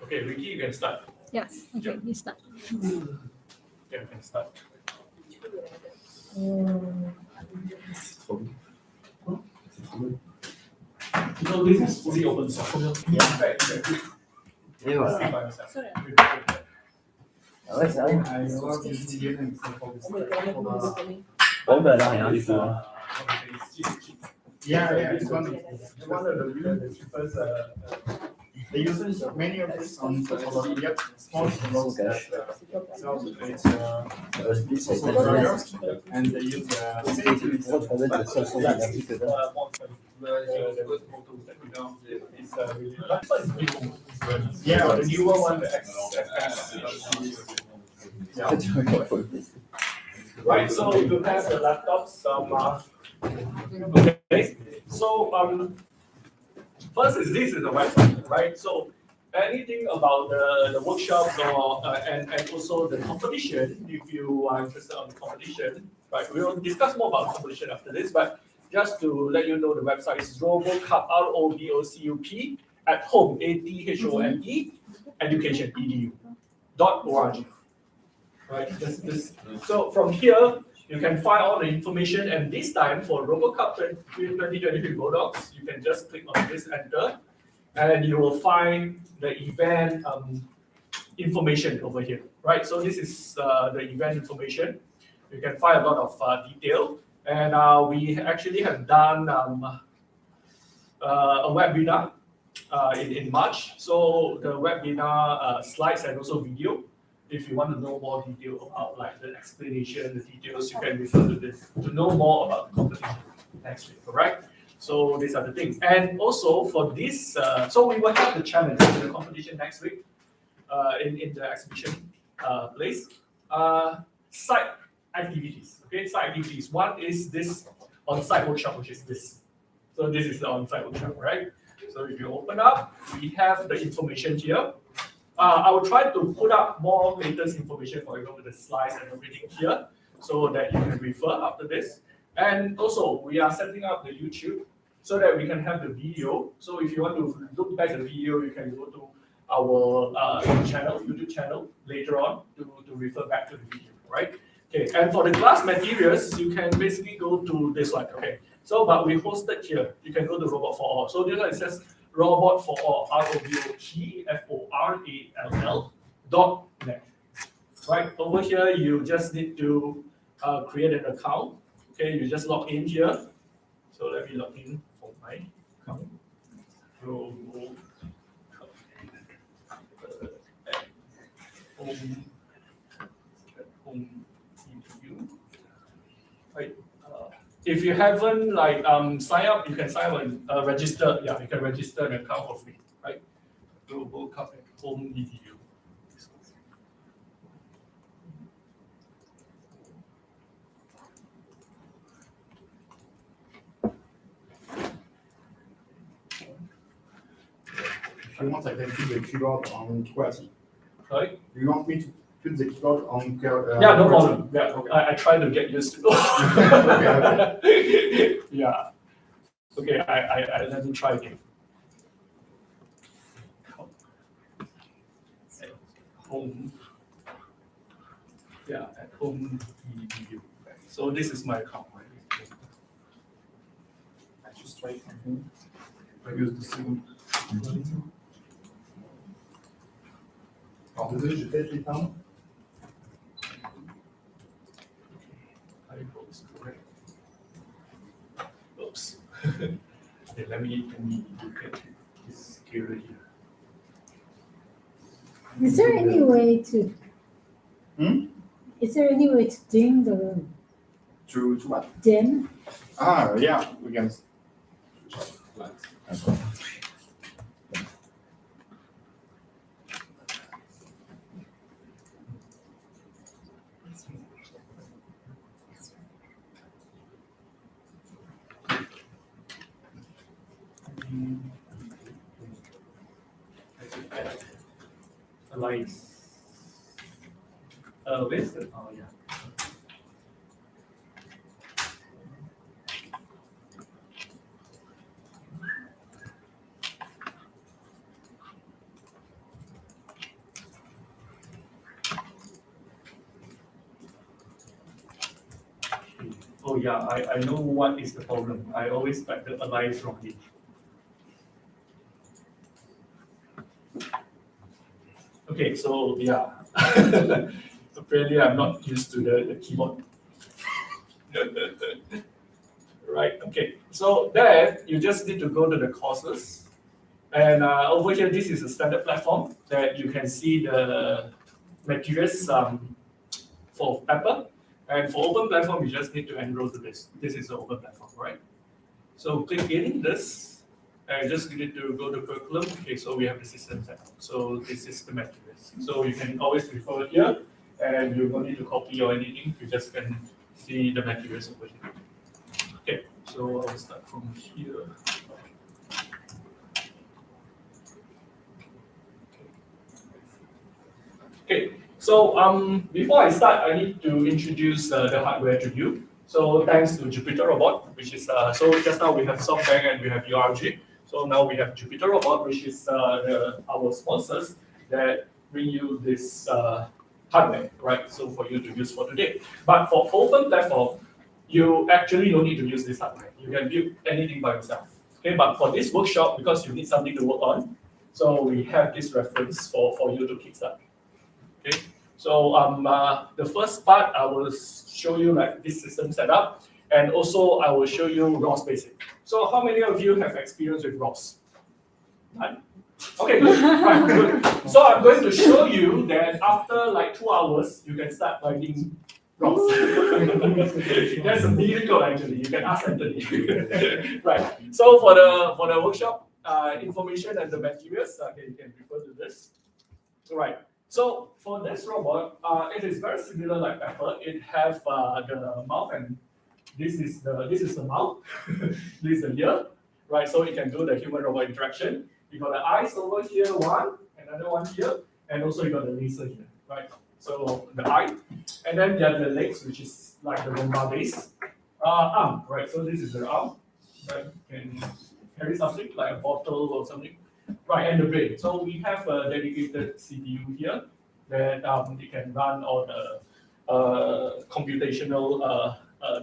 Okay, Ricky, you can start. Yes. Okay, you start. Yeah, you can start. So this is fully open source. Yeah. Right, you can Et voilà. speak by yourself. Sorry. Ah ouais, c'est vrai. Bon, bah là, rien du coup. Hein. Yeah, it's one of the really cheapest. They use many of this on yep, small roads that sell it's also drivers, and they use Pourquoi tu remets le seul son d'énergie que t'as? yeah, the newer one. Pourquoi tu regardes pas le PC? Right, so you have the laptops. Okay, so first is this is the website, right? So anything about the workshops or and also the competition, if you are interested on the competition, right? We will discuss more about competition after this, but just to let you know, the website is RoboCup RoboCup at home ATHOME education edu.org. Right. So from here you can find all the information, and this time for RoboCup 2023 Rodocs, you can just click on this enter, and you will find the event information over here. Right. So this is the event information. You can find a lot of detail, and we actually have done a webinar in March. So the webinar slides and also video. If you want to know more detail about like the explanation, the details, you can refer to this to know more about the competition next week. All right. So these are the things, and also for this, so we will have the challenge in the competition next week in the exhibition place. Site activities. Okay, site activities. One is this on-site workshop, which is this. So this is the on-site workshop, right? So if you open up, we have the information here. I will try to put up more latest information, for example, the slides and everything here, so that you can refer after this. And also, we are setting up the YouTube so that we can have the video. So if you want to look back at the video, you can go to our YouTube channel later on to refer back to the video, right? Okay, and for the class materials, you can basically go to this one, okay? So, but we hosted here, you can go to Robot for All. So this one, it says Robot for All, RoboCFORALL.net. Right, over here, you just need to create an account. Okay, you just log in here. So let me log in for my account. Robo home CPU. Right. If you haven't like sign up, you can sign up and register. Yeah, you can register an account for free, right? RoboCup at home edu. If you want, I can put the keyboard on QWERTY. Right? Do you want me to put the keyboard on Yeah, no problem. Yeah, okay. I try to get used to it. Okay. Yeah. Okay, I let me try again. At home. Yeah, at home edu. So this is my account, right? I just try something. I use the same. Alors, désolé, j'ai peut-être l'éteindre. I hope it's correct. Oops. Okay, let me look at this security. Is there any way to? Is there any way to dim the room? To what? Dim? Ah, yeah, we can. Alliance. Where's the? Oh yeah. yeah, I know what is the problem. I always back the alliance wrongly. Okay, so yeah, apparently I'm not used to the keyboard. Right, okay. So then you just need to go to the courses. And over here, this is a standard platform that you can see the materials for Pepper. And for open platform, you just need to enroll to this. This is the open platform, right? So click in this, and just need to go to curriculum. Okay, so we have the system set up. So this is the materials. So you can always refer here, and you don't need to copy or anything. You just can see the materials over here. Okay, so I'll start from here. Okay, so before I start, I need to introduce the hardware to you. So thanks to Jupiter Robot, which is so just now we have SoftBank and we have URG. So now we have Jupiter Robot, which is our sponsors that bring you this hardware, right? So for you to use for today. But for open platform, you actually don't need to use this hardware. You can build anything by yourself. Okay, but for this workshop, because you need something to work on, so we have this reference for you to kickstart. Okay, so the first part I will show you like this system setup, and also I will show you ROS basic. So how many of you have experience with ROS? None? Okay, good. Right, good. So I'm going to show you that after like 2 hours, you can start writing ROS. That's a miracle actually. You can ask Anthony. Right. So for the workshop information and the materials, okay, you can refer to this. Right. So for this robot, it is very similar like Pepper. It have the mouth, and this is the mouth. This is the ear, right? So it can do the human-robot interaction. You got the eyes over here, one, another one here, and also you got the laser here, right? So the eye, and then you have the legs, which is like the lumbar base. Arm, right? So this is the arm, right? Can carry something like a bottle or something. Right, and the brain. So we have a dedicated CPU here that it can run all the computational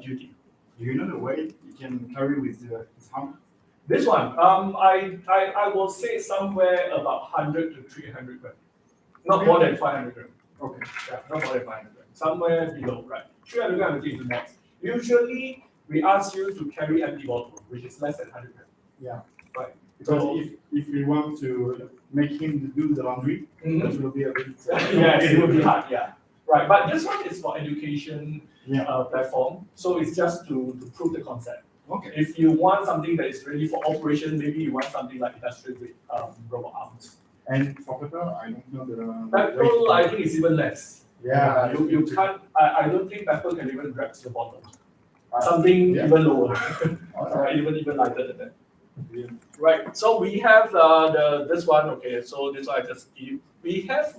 duty. Do you know the weight you can carry with his arm? This one, I will say somewhere about 100 to 300 grams. Not more than 500 grams. Okay. Yeah, not more than 500 grams. Somewhere below, right? 300 grams is the max. Usually, we ask you to carry empty bottle, which is less than 100 grams. Yeah. Right. Because So- if we want to make him do the laundry, that will be a bit. Yes, it would be hard, yeah. Right, but this one is for education platform, so it's just to prove the concept. Okay. If you want something that is really for operation, maybe you want something like industrial grade robot arms. And for Pepper, I don't know the Pepper, I think it's even less. Yeah. You can't. I don't think Pepper can even grab the bottom. Something Yeah. even lower, Alright. even lighter than that. Yeah. Right. So we have this one. Okay. So this one I just give. We have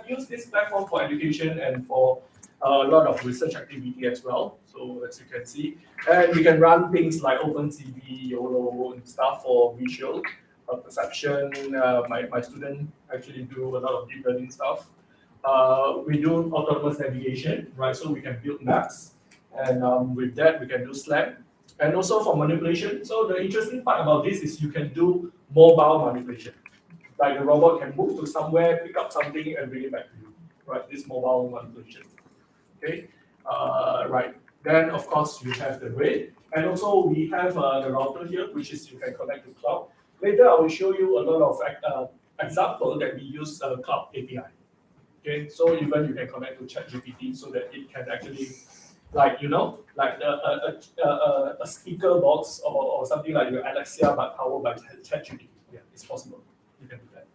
used this platform for education and for a lot of research activity as well. So as you can see, and we can run things like OpenCV, YOLO, and stuff for visual perception. My student actually do a lot of deep learning stuff. We do autonomous navigation, right? So we can build maps, and with that we can do SLAM. And also for manipulation. So the interesting part about this is you can do mobile manipulation. Like the robot can move to somewhere, pick up something, and bring it back to you. Right, this mobile manipulation. Okay, right. Then of course you have the RAID, and also we have the router here, which is you can connect to cloud. Later I will show you a lot of example that we use cloud API. Okay, so even you can connect to ChatGPT so that it can actually, like like a speaker box or something like your Alexia but powered by ChatGPT. Yeah, it's possible. You can do that,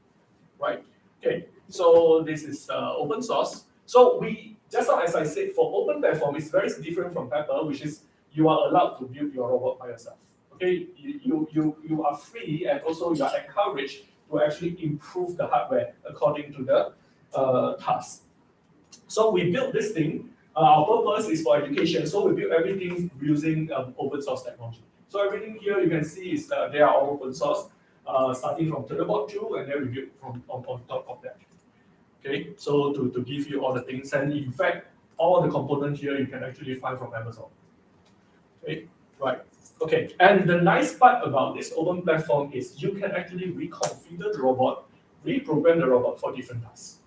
right? Okay, so this is open source. So we just now, as I said, for open platform, it's very different from Pepper, which is you are allowed to build your robot by yourself. Okay, you are free, and also you are encouraged to actually improve the hardware according to the task. So we built this thing. Our purpose is for education, so we build everything using open source technology. So everything here you can see is they are all open source, starting from Turtlebot 2, and then we build on top of that. Okay, so to give you all the things, and in fact, all the components here you can actually find from Amazon. Okay, and the nice part about this open platform is you can actually reconfigure the robot, reprogram the robot for different tasks,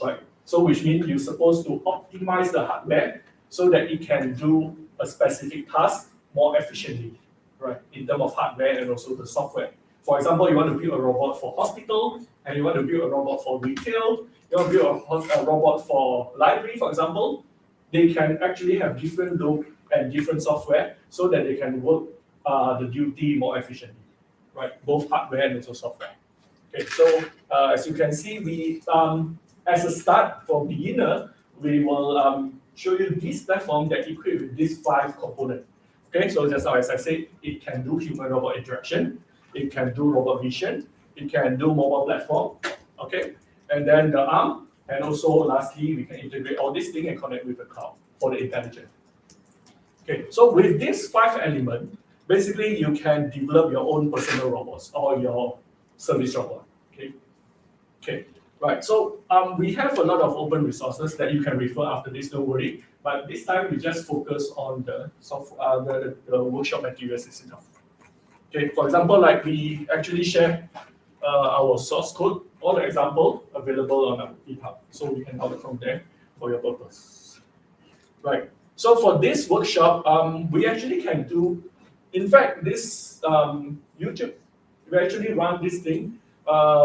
right? So which means you're supposed to optimize the hardware so that it can do a specific task more efficiently, right? In terms of hardware and also the software. For example, you want to build a robot for hospital, and you want to build a robot for retail, you want to build a robot for library, for example, they can actually have different loop and different software so that they can work the duty more efficiently, right? Both hardware and also software. Okay, so as you can see, we as a start for beginner, we will show you this platform that equipped with these 5 components. Okay, so just now as I said, it can do human-robot interaction, it can do robot vision, it can do mobile platform, okay, and then the arm, and also lastly, we can integrate all these things and connect with the cloud for the intelligence. Okay, so with these 5 elements, basically you can develop your own personal robots or your service robot. Okay, right. So we have a lot of open resources that you can refer after this. Don't worry. But this time we just focus on the the workshop materials itself. Okay. For example, like we actually share our source code, all the example available on our GitHub, so we can download from there for your purpose. Right. So for this workshop, we actually can do. In fact, this YouTube, we actually run this thing.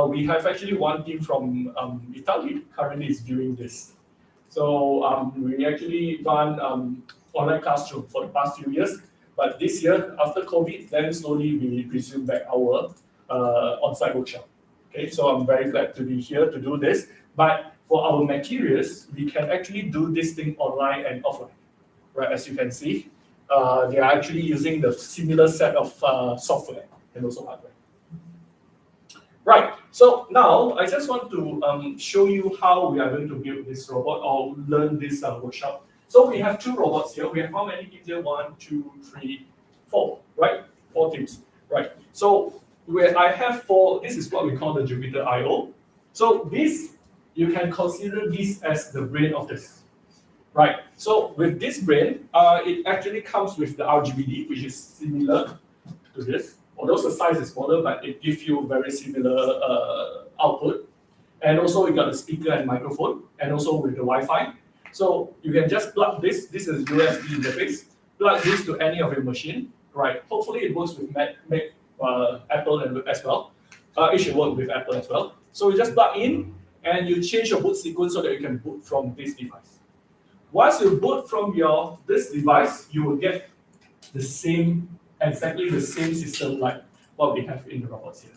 We have actually one team from Italy currently is doing this. So we actually run online classroom for the past few years. But this year, after COVID, then slowly we resume back our on-site workshop. Okay, so I'm very glad to be here to do this. But for our materials, we can actually do this thing online and offline. Right, as you can see, they are actually using the similar set of software and also hardware. Right, so now I just want to show you how we are going to build this robot or learn this workshop. So we have 2 robots here. We have how many teams here? 1, 2, 3, 4, right? 4 teams, right? So where I have 4, this is what we call the Jupyter I/O. So this, you can consider this as the brain of this, right? So with this brain, it actually comes with the RGBD, which is similar to this. Although the size is smaller, but it gives you very similar output. And also you got the speaker and microphone, and also with the Wi-Fi. So you can just plug this. This is USB interface. Plug this to any of your machine, right? Hopefully it works with Mac, Apple and as well. It should work with Apple as well. So you just plug in, and you change your boot sequence so that you can boot from this device. Once you boot from this device, you will get exactly the same system like what we have in the robots here.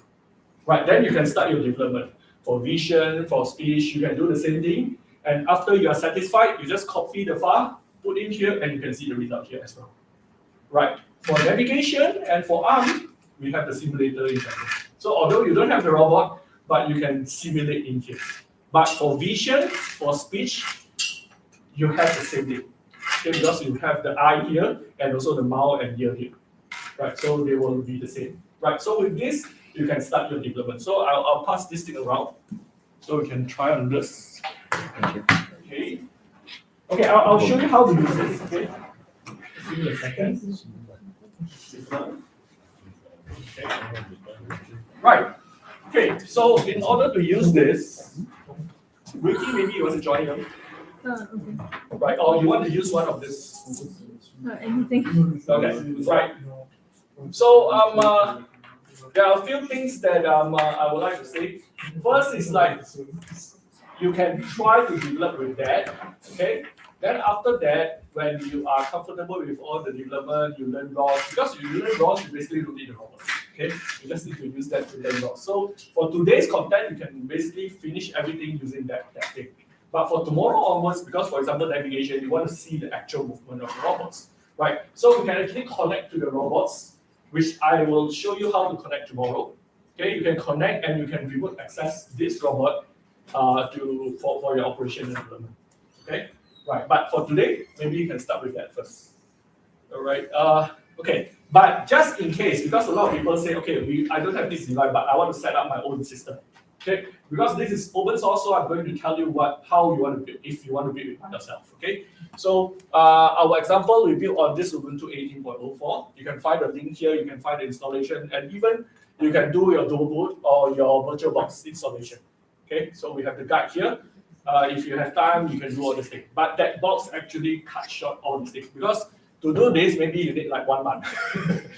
Right, then you can start your development. For vision, for speech, you can do the same thing. And after you are satisfied, you just copy the file, put in here, and you can see the result here as well. Right, for navigation and for arm, we have the simulator in here. So although you don't have the robot, but you can simulate in here. But for vision, for speech, you have the same thing. Okay, because you have the eye here and also the mouth and ear here. Right, so they will be the same. Right, so with this, you can start your development. So I'll pass this thing around, so we can try on this. Okay. Okay, I'll show you how to use this. Okay. Give me a second. Okay. Right. Okay. So in order to use this, Ricky, maybe you want to join them. Okay. Right, or you want to use one of this? Anything. Okay. Right. So there are a few things that I would like to say. First is like you can try to develop with that. Okay. Then after that, when you are comfortable with all the development, you learn ROS. Because you learn ROS, you basically don't need the robots. Okay. You just need to use that to learn ROS. So for today's content, you can basically finish everything using that thing. But for tomorrow onwards, because for example navigation, you want to see the actual movement of the robots, right? So you can actually connect to the robots, which I will show you how to connect tomorrow. Okay, you can connect and you can remote access this robot for your operation and development. Okay, right. But for today, maybe you can start with that first. All right. Okay. But just in case, because a lot of people say, okay, I don't have this device, but I want to set up my own system. Okay, because this is open source, so I'm going to tell you how you want to build if you want to build it by yourself. Okay, so our example we built on this Ubuntu 18.04. You can find the link here. You can find the installation, and even you can do your dual boot or your VirtualBox installation. Okay, so we have the guide here. If you have time, you can do all this thing. But that box actually cut short all these things because to do this, maybe you need like 1 month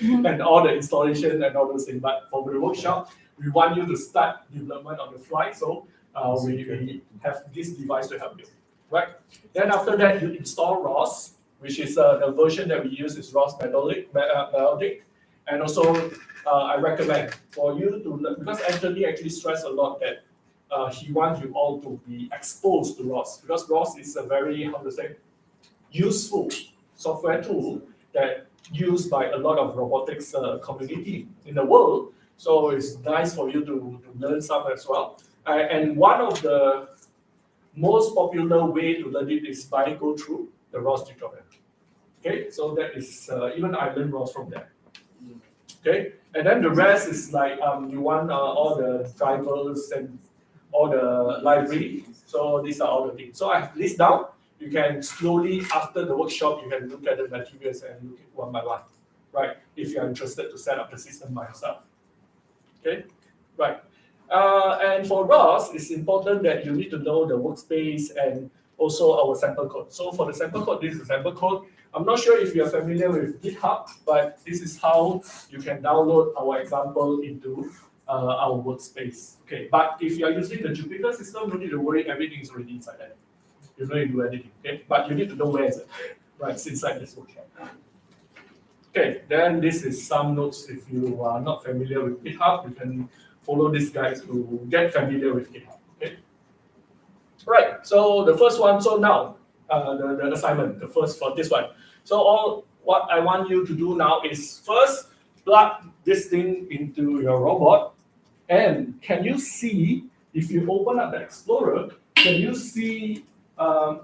and all the installation and all those things. But for the workshop, we want you to start development on the fly. So we have this device to help you, right? Then after that, you install ROS, which is the version that we use is ROS Melodic. And also, I recommend for you to learn, because Anthony actually stressed a lot that he wants you all to be exposed to ROS, because ROS is a very, how to say, useful software tool that used by a lot of robotics community in the world. So it's nice for you to learn some as well. And one of the most popular way to learn it is by go through the ROS tutorial. Okay, so that is even I learned ROS from there. Okay, and then the rest is like you want all the drivers and all the library. So these are all the things. So I have list down. You can slowly, after the workshop, you can look at the materials and look at one by one, right? If you're interested to set up the system by yourself. Okay, right. And for ROS, it's important that you need to know the workspace and also our sample code. So for the sample code, this is the sample code. I'm not sure if you're familiar with GitHub, but this is how you can download our example into our workspace. Okay, but if you're using the Jupyter system, you need to worry, everything is already inside there. You don't need to do anything, okay? But you need to know where is it, right? It's inside this workshop. Okay, then this is some notes. If you are not familiar with GitHub, you can follow this guide to get familiar with GitHub, okay? Right, so the first one, so now, the assignment, the first for this one. So what I want you to do now is first plug this thing into your robot, and can you see, if you open up the Explorer, can you see a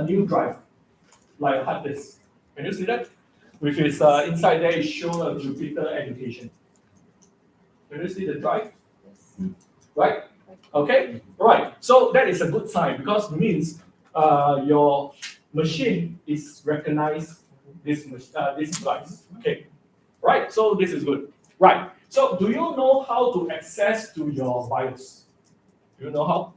new drive, like hard disk? Can you see that? With its inside there, it shows a Jupyter Education. Can you see the drive? Right? Okay, right. So that is a good sign because it means your machine is recognized this device. Okay, right. So this is good. Right. So do you know how to access to your BIOS? Do you know how?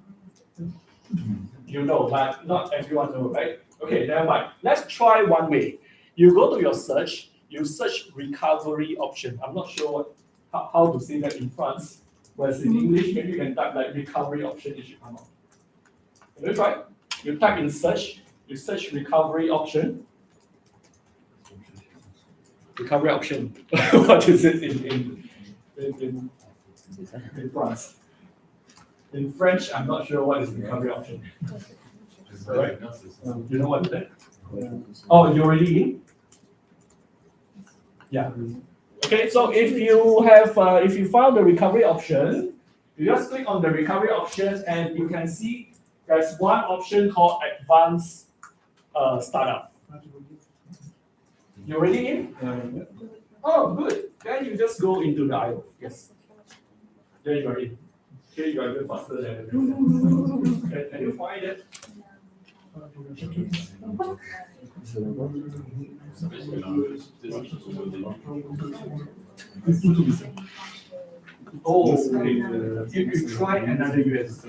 You know, but not everyone knows, right? Okay, never mind. Let's try one way. You go to your search. You search recovery option. I'm not sure how to say that in France. Whereas in English, maybe you can type like recovery option, it should come up. Can you try? You type in search, you search recovery option. Recovery option. What is it in France? In French, I'm not sure what is recovery option. Right? You know what is that? Oh, you're already in? Yeah. Okay, so if you have, if you found the recovery option, you just click on the recovery option and you can see there's one option called advanced startup. You already in? Oh, good. Then you just go into the IO. Yes. There you are in. Okay, you are even faster than everyone. Can you find it? Oh, okay. You try another USB.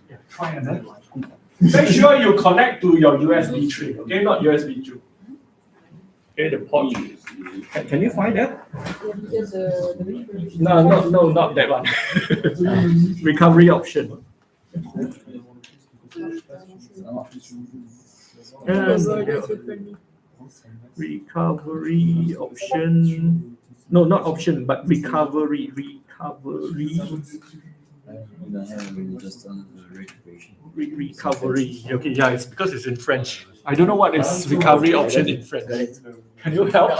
Yeah, try another one. Make sure you connect to your USB 3, okay? Not USB 2. Okay, the port. Can you find that? No, not that one. Recovery option. Recovery option. No, not option, but recovery. Recovery. Okay, yeah, it's because it's in French. I don't know what is recovery option in French. Can you help?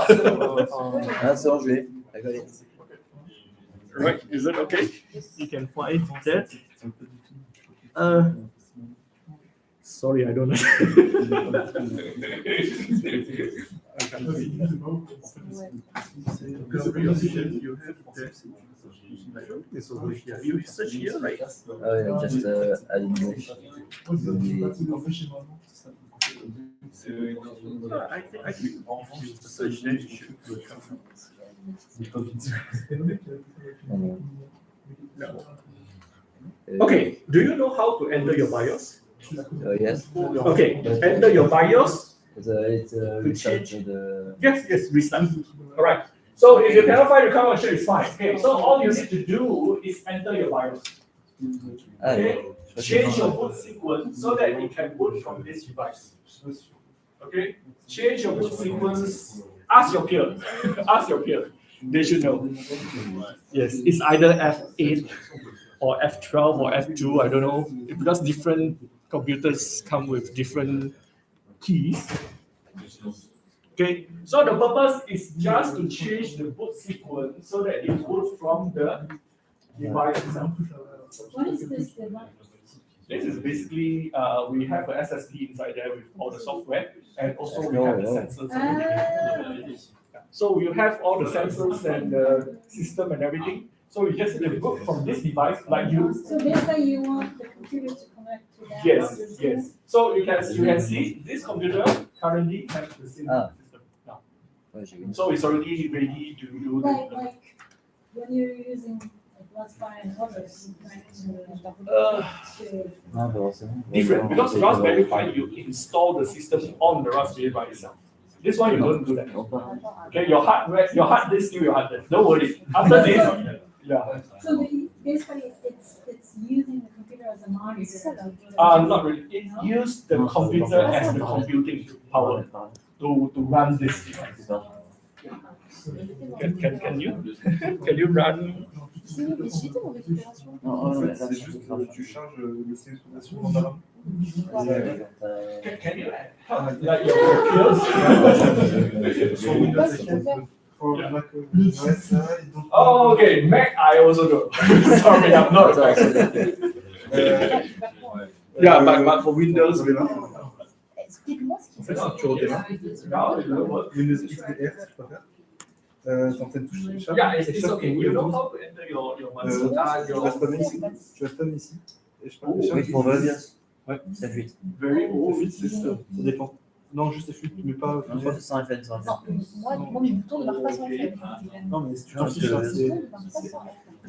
Right, is it okay? You can find that. Sorry, I don't know. So you search here, right? Just add English. I think if you search, then you should No. Okay, do you know how to enter your BIOS? Yes. Okay, enter your BIOS. It's restart the. Yes, restart. All right. So if you cannot find your current version, it's fine. Okay, so all you need to do is enter your BIOS. Okay, change your boot sequence so that it can boot from this device. Okay, change your boot sequence. Ask your peer. Ask your peer. They should know. Yes, it's either F8 or F12 or F2. I don't know because different computers come with different keys. Okay, so the purpose is just to change the boot sequence so that it boots from the device itself. What is this device? This is basically we have a SSD inside there with all the software and also we have the sensors. And everything. So you have all the sensors and the system and everything. So you just need to boot from this device like you. So basically you want the computer to connect to that? Yes. So you can see this computer currently has the same system now. So it's already ready to do Like when you're using like Raspberry and others, different because Raspberry Pi you install the system on the Raspberry Pi itself. This one you don't do that. Okay, your hard disk still your hard disk. Don't worry. After this, yeah. So basically it's using the computer as a monitor. Not really. It uses the computer as the computing power to run this device. Can you run? C'est juste que tu charges le sélectionnation en avant. Can you help like your peers? Sur Windows, for Mac OS, Oh, okay. Mac, I also do. Sorry, I'm not a Mac. Yeah, but for Windows, Explique-moi ce qui En fait, si tu redémarres, no, Windows XDR, si tu préfères, t'entends toucher les charges. yeah, et it's chaque okay. You know Windows, how to enter your tu vas spammer ici, tu vas spammer ici, et je parle des charges. Oui, pour F8. Ouais. F8. very old F8, system. ça dépend. Non, juste F8, mais pas. Sans FN, sans FN. Moi, mes boutons ne marchent pas sans fait. Non, mais si tu t'en Parce fiches, que- hein, c'est.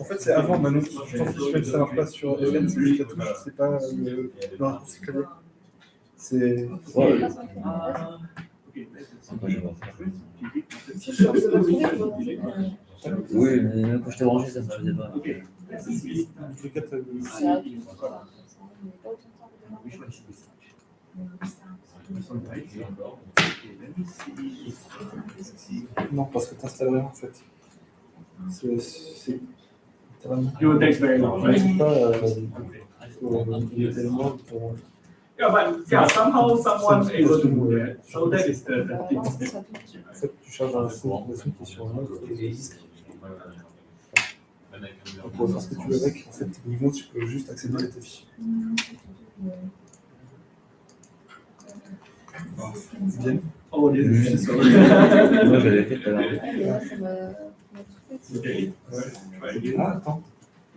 En fait, c'est avant, maintenant, si tu t'en fiches, même si ça marche pas sur FN, c'est juste la touche, c'est pas le. Non, c'est clavier. C'est. Ouais. Okay. Moi, je vois. Oui, mais même quand je t'ai branché, ça ne faisait pas. Okay. Les quatre, Non, parce que t'installes rien en fait. C'est. It will take very long, right? C'est pas. Tellement pour. Yeah, but yeah, somehow someone's able to do that. So that is the thing. En fait, tu charges un application qui est sur un autre disque. Pour faire ce que tu veux avec, en fait, techniquement, tu peux juste accéder à tes fichiers. Bien. Oh, this is Juste sorry. Moi, j'avais fait tout à l'heure. Okay. Try again. Ah, attends.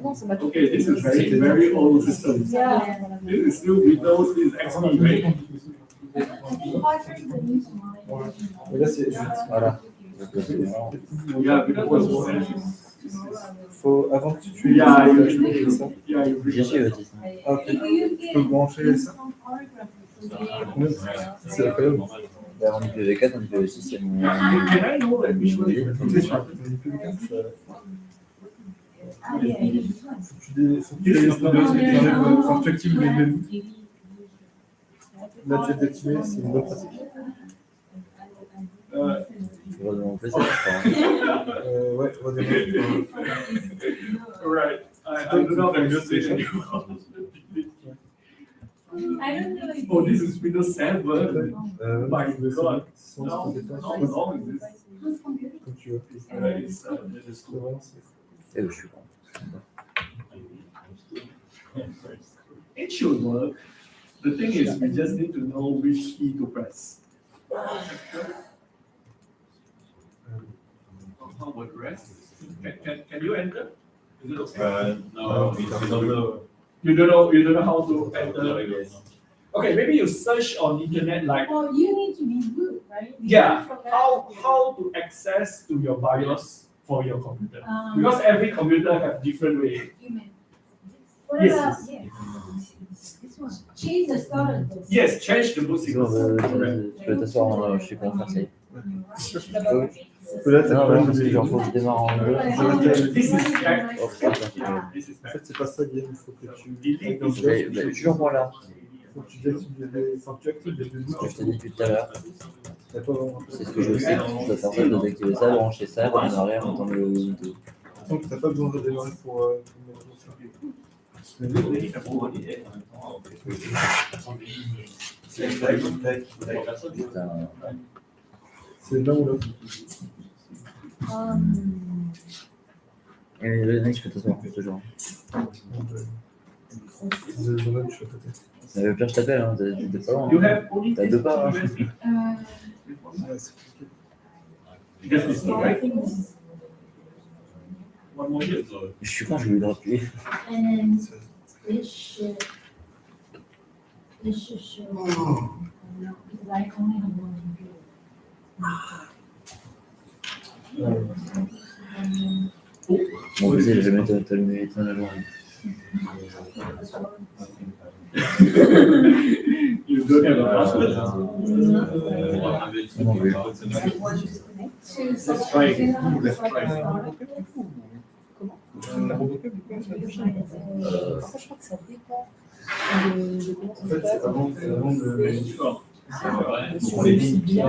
Non, ça m'a tout. Okay, this is very old system. Yeah. This is still Windows, this is XP, right? Et là, c'est. Voilà. Yeah, because Faut, avant que tu Yeah, tu peux faire ça. yeah, you J'ai su, Otis. Ah, ok. Tu peux brancher ça. C'est incroyable. Bah, en IPv4, en IPv6, c'est mon. Can I know like which one is Tu sais, sur un IPv4, faut que tu aies un peu de. Faut que tu actives les menus. Là, tu es activé, c'est une bonne pratique. Je vois de mon PC, je crois. Ouais, redémarrer. right? I don't know the Windows anymore. Oh, this is Windows 7. My God. How long is this? Comme tu veux. It's C'est vraiment, Et je suis con. It should work. The thing is, we just need to know which key to press. How about rest? Can you enter? You don't know how to enter. Okay, maybe you search on internet like Oh, you need to be good, right? yeah, how to access to your BIOS for your computer. Because every computer have different way. What Yes. about, this one? Change the starter. Yes, change the boot Sinon, sequence. tu peux t'asseoir, je sais comment faire ça. Peut-être Non, c'est non, parce que genre, faut que je démarre en jeu. This is back. Oh, putain. This is En back. fait, c'est pas ça, Guillaume. Il faut que tu Delete dans this. Mais toujours moi là. faut que tu désactives les enfin, tu actives les deux Ce que je t'ai dit depuis tout à l'heure, T'as pas vraiment. c'est ce que je sais. Tu dois faire ça, de désactiver ça, brancher ça, redémarrer en mettant le Windows. Donc, t'as pas besoin de démarrer pour mettre ça. Putain. C'est là ou là. Et le mec, je peux t'asseoir, toujours. Je suis à côté. Mais le pire, je t'appelle, hein, t'es pas loin. You Hein. have only T'as deux pas. Hein. Ouais, c'est compliqué. Just this one, right? One more here. Je suis con, je voulais le rappuyer. And it should show. Because I only have one computer. Bon, vas-y, je vais mettre t'allumer l'éteindre la journée. You don't have a password? Non plus. Let's try again. Let's try again. La RoboCup, Je crois que ça dépend de comment en ça se fait, passe. c'est avant de. Sur le site bien,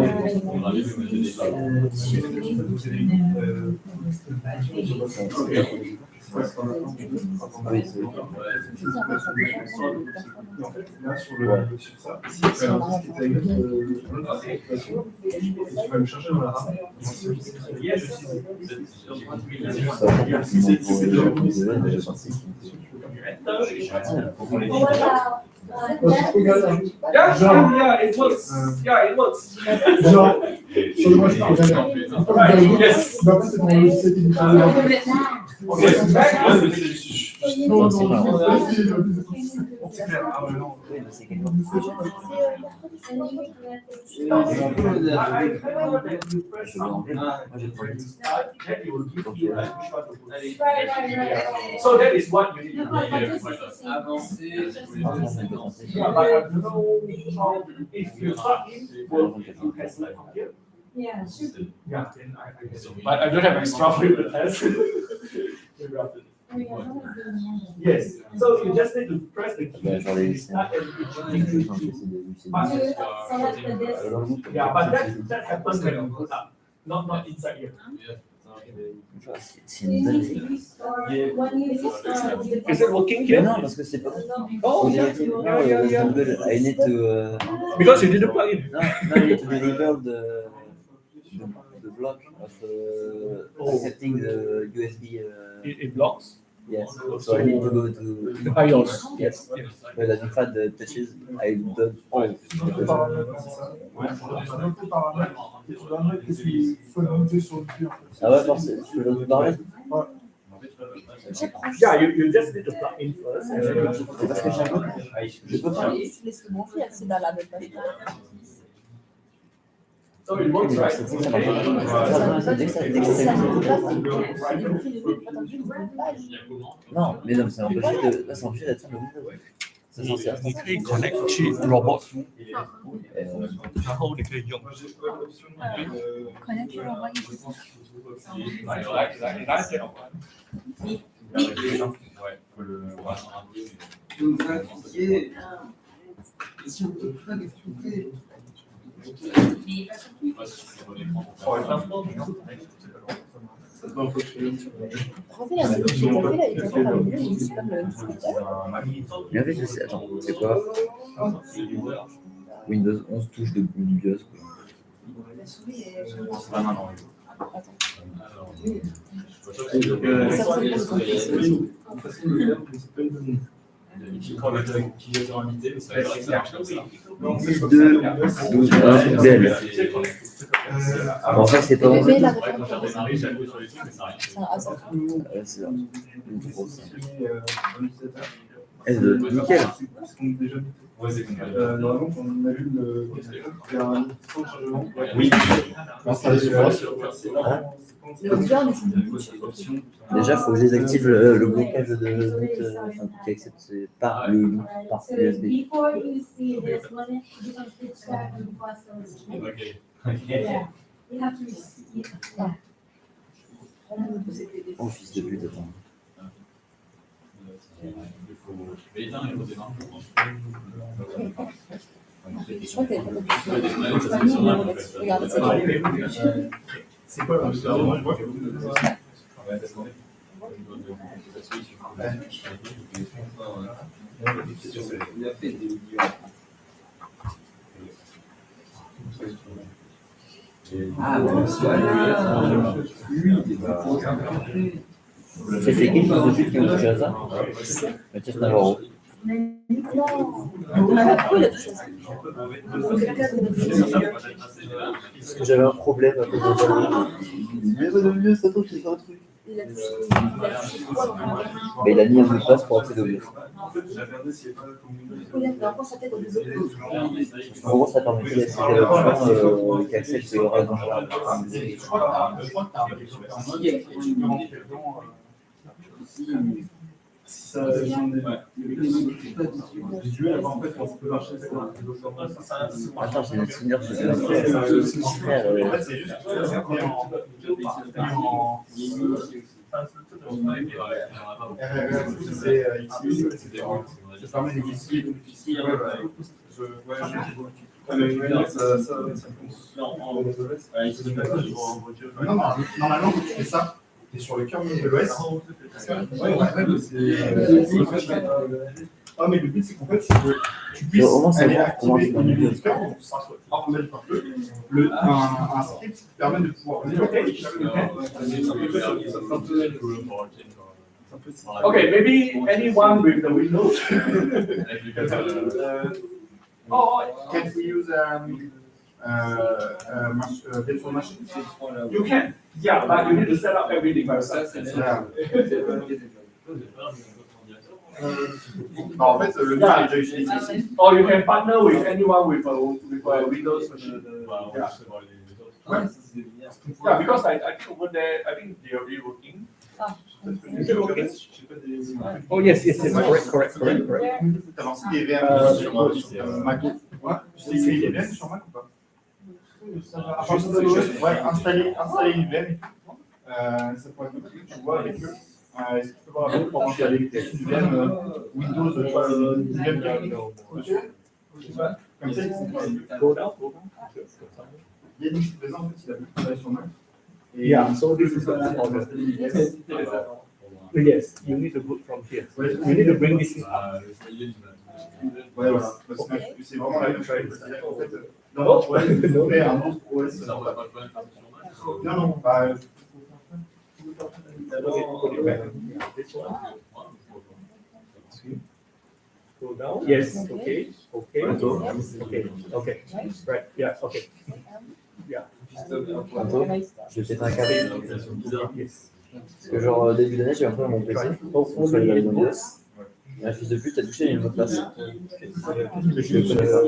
Oui, c'est Et en fait, là, sur ça, ici, c'est un truc qui était avec notre application, et tu vas me chercher dans la RAM. Yeah, it works. Yeah, it works. Genre, sur le moi, je parle jamais. Right, yes. Bah, c'est dans le logiciel qui dit pas. Okay, back. Non, c'est clair. Ah ouais, non. Oui, mais c'est quelque So that is what you need to do. Yeah, but I don't know how, if you plug in, will you test like here? Yeah, should. Yeah, then I guess so. But I don't have extra for you to test. Maybe after this. Yes, so you just need to press the key. genre les Start and c'est Select the disk. yeah, but that happens when you put up, not inside here. c'est une bonne idée. Is it working Mais here? non, parce que c'est pas. Oh, Yeah, yeah. I need to. Because you didn't plug in. No, I need to deliver the block of accepting the USB. It blocks. Yes. So I need to go to The BIOS. yes. But I don't have the touches. I don't all the touches. Ah ouais, forcément. Tu veux parler? Yeah, you just need to plug in first. And then you C'est parce que j'ai un peu. Je peux pas. Je laisse le montrer, c'est dans la même page. So it works, right? C'est que ça marche pas. Dès que ça Non, mais non, c'est empêché de. Là, c'est empêché d'être sur le Windows. C'est censé être. 你可以 connect 去 robot， 然后你可以用。 Connect your mobile. 来这样。 For example, Refais la même chose que t'as fait là, et t'as fait la même chose, c'est pas le même truc. Mais en fait, je sais. Attends, c'est quoi? Windows 11 touche de BIOS. Exactly. Del. Bon, ça, c'est pas Le bon. B, la référence, c'est un hasard. C'est une grosse. S2, nickel. Normalement, quand on a vu le. Il y a un chargement. Oui. Le hauteur, mais c'est une Déjà, il faut que je désactive le blocage de qui accepte par le par So USB. before you see this one, you can switch back and forth. Yeah, you have to receive. Yeah. Oh, fils de pute, attends. Je crois qu'il y a pas de regarde, c'est bon. C'est quoi le chargement? Je vois que C'est quel fils de pute qui ont touché à ça? Mathias Navarro. Non, on a pas il a touché ça. Parce que j'avais un problème à cause de ça. Mais le mieux, ça tombe, c'est un truc. Il a touché quoi dans le Mais il a mis un mot de passe pour accéder au lieu. il a fait un point sa tête au deux autres. En gros, ça permet d'accéder à l'option qui accepte le reste dans le je crois que t'as un peu sur si ça sont des visuels, en fait, quand ça peut marcher, c'est Attends, c'est notre senior, c'est en fait, c'est juste ça permet d'éviter normalement, quand tu fais ça, tu es sur le cœur de l'OS. Ah, mais le but, c'est qu'en fait, c'est que tu puisses aller activer au niveau du cœur, donc ça soit ordonné par un script qui permet de pouvoir venir. Okay, maybe anyone with the Windows. Can't we use virtual machine? You can, yeah, but you need to set up everything by yourself. Yeah. En fait, le gars est déjà utilisé ici. Or you can partner with anyone with a Windows machine. Ouais. Yeah, because I think over there, I think they are already working. Is it working? Oh, yes, correct. T'as lancé des VM sur Mac? Ouais. Tu sais créer des VM sur Mac ou pas? Ouais, installer une VM. Ça pourrait être utile, tu vois, avec eux. Est-ce que tu peux voir avec eux pour installer une VM Windows, une VM dessus? Comme ça, il y a une petite présence, en fait, il a beaucoup travaillé sur Mac. Yeah, so this is the order. Yes, you need to boot from here. You need to bring this in. Ouais, voilà. Parce que c'est vraiment la même chose. C'est-à-dire qu'en fait, dans l'autre OS, vous trouvez un autre OS. Non, bah. Go down. Yes, okay. Right, yeah, okay. Yeah. Bientôt, je vais péter un câble. Yes. Parce que genre début d'année, j'ai un peu mon PC. Sur les Windows. Et un fils de pute a touché une mot de passe. Je le connais pas.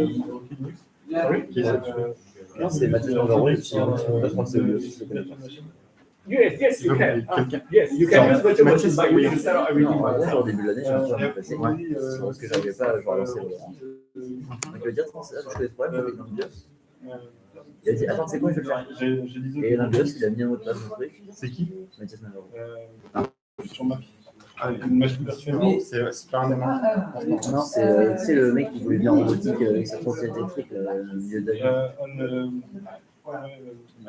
Non, c'est Mathieu Navarro, et puis un petit mot de passe, je crois que c'est le fils de pute. Yes, you can. Yes, you can use virtual machine, but you need to set up everything by Genre yourself. au début de l'année, j'ai un peu mon PC. Parce que j'arrivais pas à genre lancer le. Donc il va dire, c'est là que je fais des problèmes avec l'ambiance. Il a dit, attends, c'est quoi, je vais le faire. Et l'ambiance, il a mis un mot de passe dans le truc. C'est qui? Mathias Navarro. Sur Mac. Avec une machine virtuelle, c'est pas un aimant. Non, c'est le mec qui voulait bien en robotique avec sa trottinette électrique, le milieu de la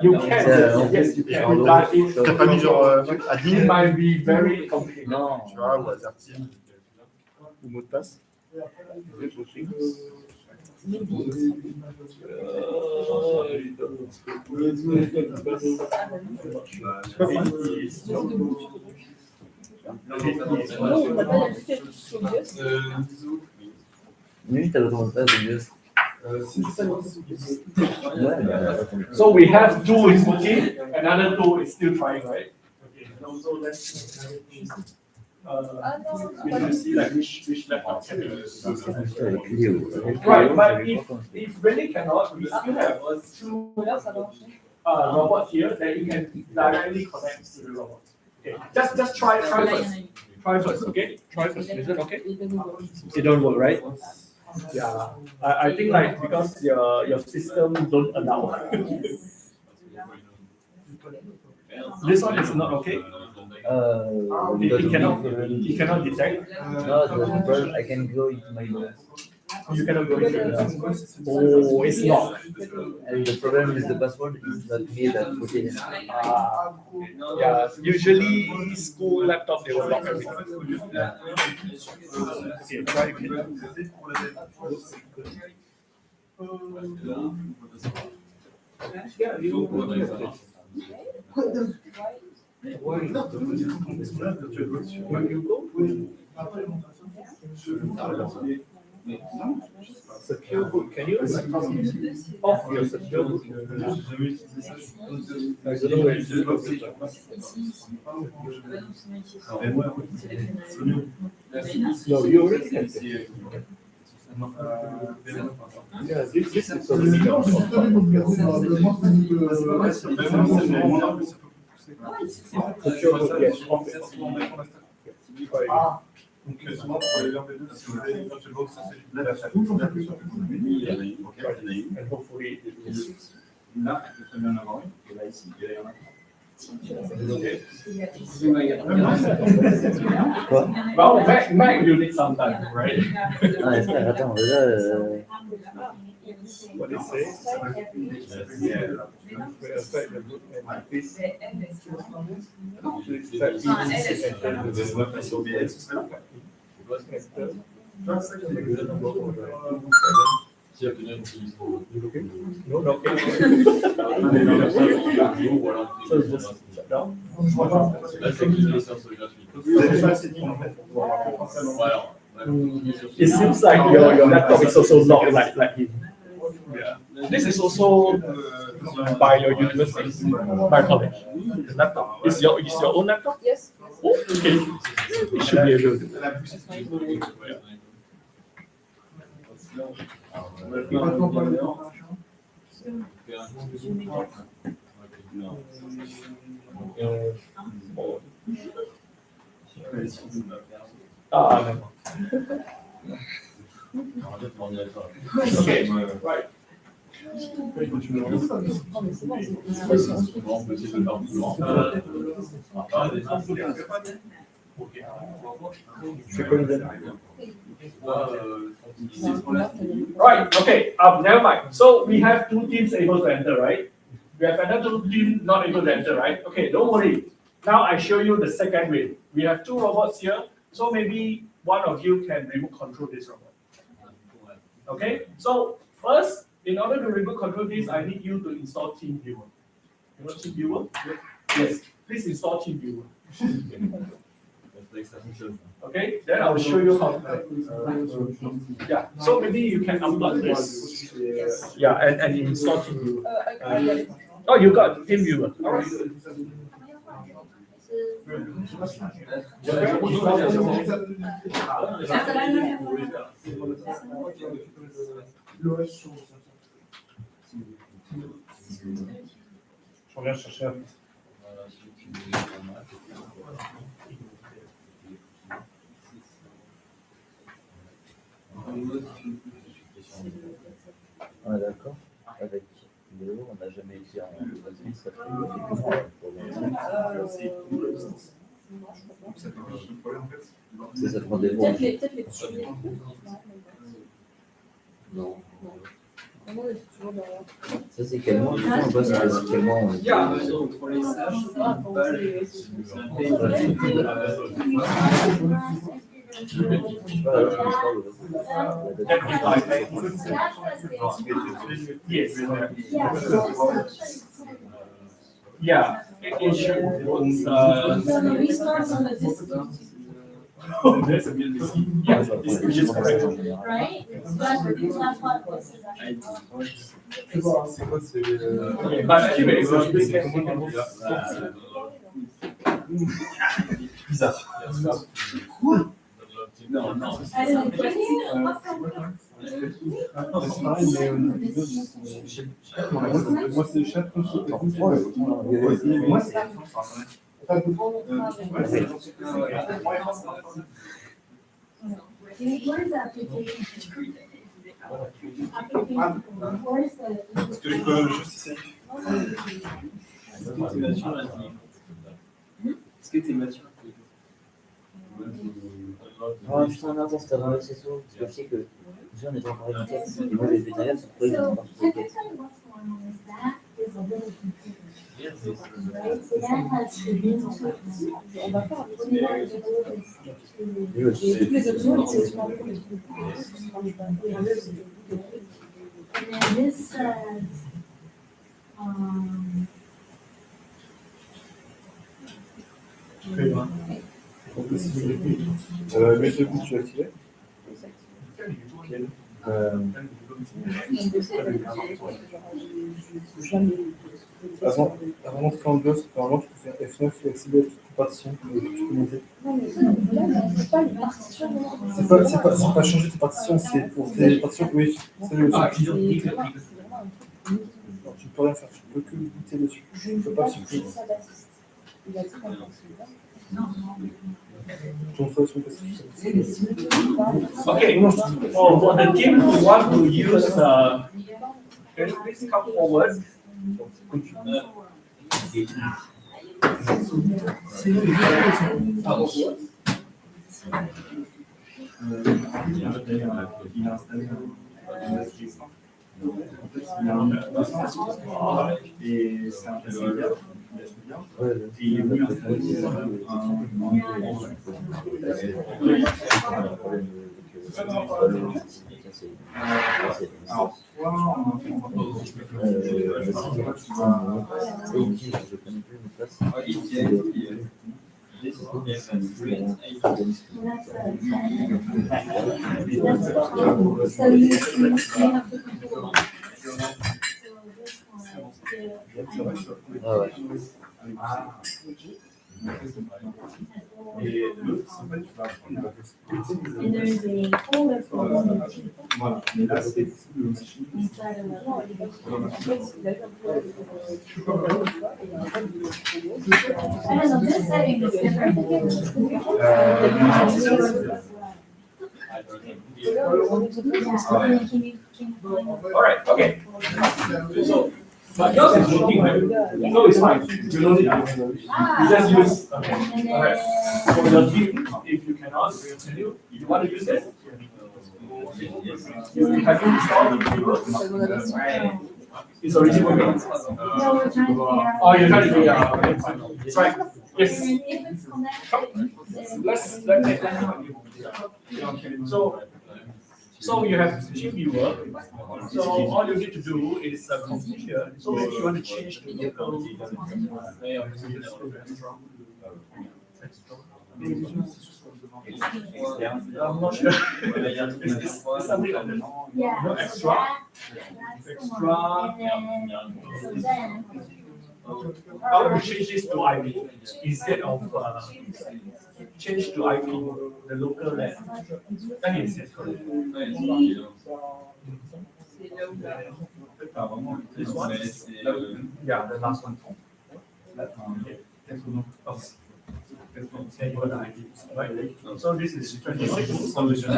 You can, yes, you can. But T'as pas mis genre it admin, might be very complicated. Non, tu vois, ou Azerty, ou mot de passe. Nous, on n'a pas d'habitude sur BIOS. Oui, t'as le temps de passe de BIOS. Ouais, attends. So we have two is working, another two is still trying, right? Okay, so let's we can see like which laptop can be used. Avec Clio. Right, but if really cannot, we still have two robots here that you can directly connect to the robot. Okay, just try first. Try first, okay? Try first. Is it okay? It don't work, right? Yeah, I think like because your system don't allow. This one is not okay. It cannot detect. No, the problem, I can go into my box. You cannot go into. Oh, it's not. And the problem is the password is not me that put it in. Yeah, usually school laptop they will lock everything. Okay, try again. Yeah, when you go secure boot, can you off your secure boot? I don't know where it's no, you already can see. Yeah, this is already secure boot, yes, off it. Try Donc souvent pour les verbes deux, si vous avez une virtual box, ça fait du bled à chaque fois. and hopefully it is. Là, il peut très bien en avoir une. Et là ici, il y en a. Quoi? Well, Mac you need some time, right? Ah, frère, attends, déjà. What it says? No, no. So it's just shut down. It seems like your laptop is also not like him. Yeah. This is also by your university, by college. The laptop is your own laptop. Yes. Oh, okay. You should be able to. No. Okay, right. Right, okay, never mind. So we have two teams able to enter, right? We have another two teams not able to enter, right? Okay, don't worry. Now I show you the second way. We have two robots here, so maybe one of you can remote control this robot. Okay, so first, in order to remote control this, I need you to install TeamViewer. You know TeamViewer? Yes, please install TeamViewer. Okay, then I will show you how. Yeah, so maybe you can unplug this. Yeah, and install TeamViewer. Oh, you got TeamViewer. All right. Je reviens chercher. On est d'accord. Avec Léo, on n'a jamais été en Brésil, ça fait ça prend des mots. Peut-être les premiers. Non. Non, mais c'est toujours derrière. Ça c'est quel mois? On passe à quel mois? Yeah. Yes. Yeah, it should. That's a bit risky. Yeah, this is correct. Right? But that's what this is actually. Okay, but anyway, so this can Bizarre. I don't know. Moi, c'est le chat. What is the application? What is the? Est-ce que je peux juste essayer? Est-ce que tu es mature? Ah putain, non, attends, c'est avant c'est tout. Parce que je sais que déjà on était en train de texte, et moi les vétérinaires sont pas So ils typically what's going on is that is a little confusing. Right? So that has to be. On va faire un What we want to do is to. Oui, aussi. toutes les options, c'est aussi un peu les And then this says, Mais ce coup, tu as tiré. Avant d'entrer en gosse, normalement tu peux faire F9 et accéder à toute partition que tu peux monter. Non, mais là, c'est pas les partitions. C'est pas changer tes partitions, c'est pour tes partitions, oui. C'est le Ah, tu ne peux rien faire, tu ne peux que goûter dessus. Je ne peux pas toucher ça Baptiste. Il a dit qu'on peut. Ton choix sur Okay, for the team who want to use, can you please come forward? Et c'est un plaisir. So you have to control. Ah ouais. Et l'autre, en fait, tu vas apprendre And there's a folder for voilà. Mais là, c'est possible aussi. inside of I don't know, this setting is different. Can you All right, okay. So, but yours is working, right? No, it's fine. You don't need to. You just use. Okay. And All right. then. For your team, if you cannot, you want to use it? Have you installed the viewer? It's already working. No, we're trying to figure out. Oh, you're trying to figure out. Okay, fine. It's right. And Yes. then if it's connected, then. Let's take that. So you have team viewer. So all you need to do is configure. So maybe you want to change to local. I'm not sure. It's something like that. Yeah. No extra. That's the Extra. one. And then, so then. How do we change this to IP instead of change to IP the local land? That is yes, correct. This one? Yeah, the last one. Right. So this is 26 solution.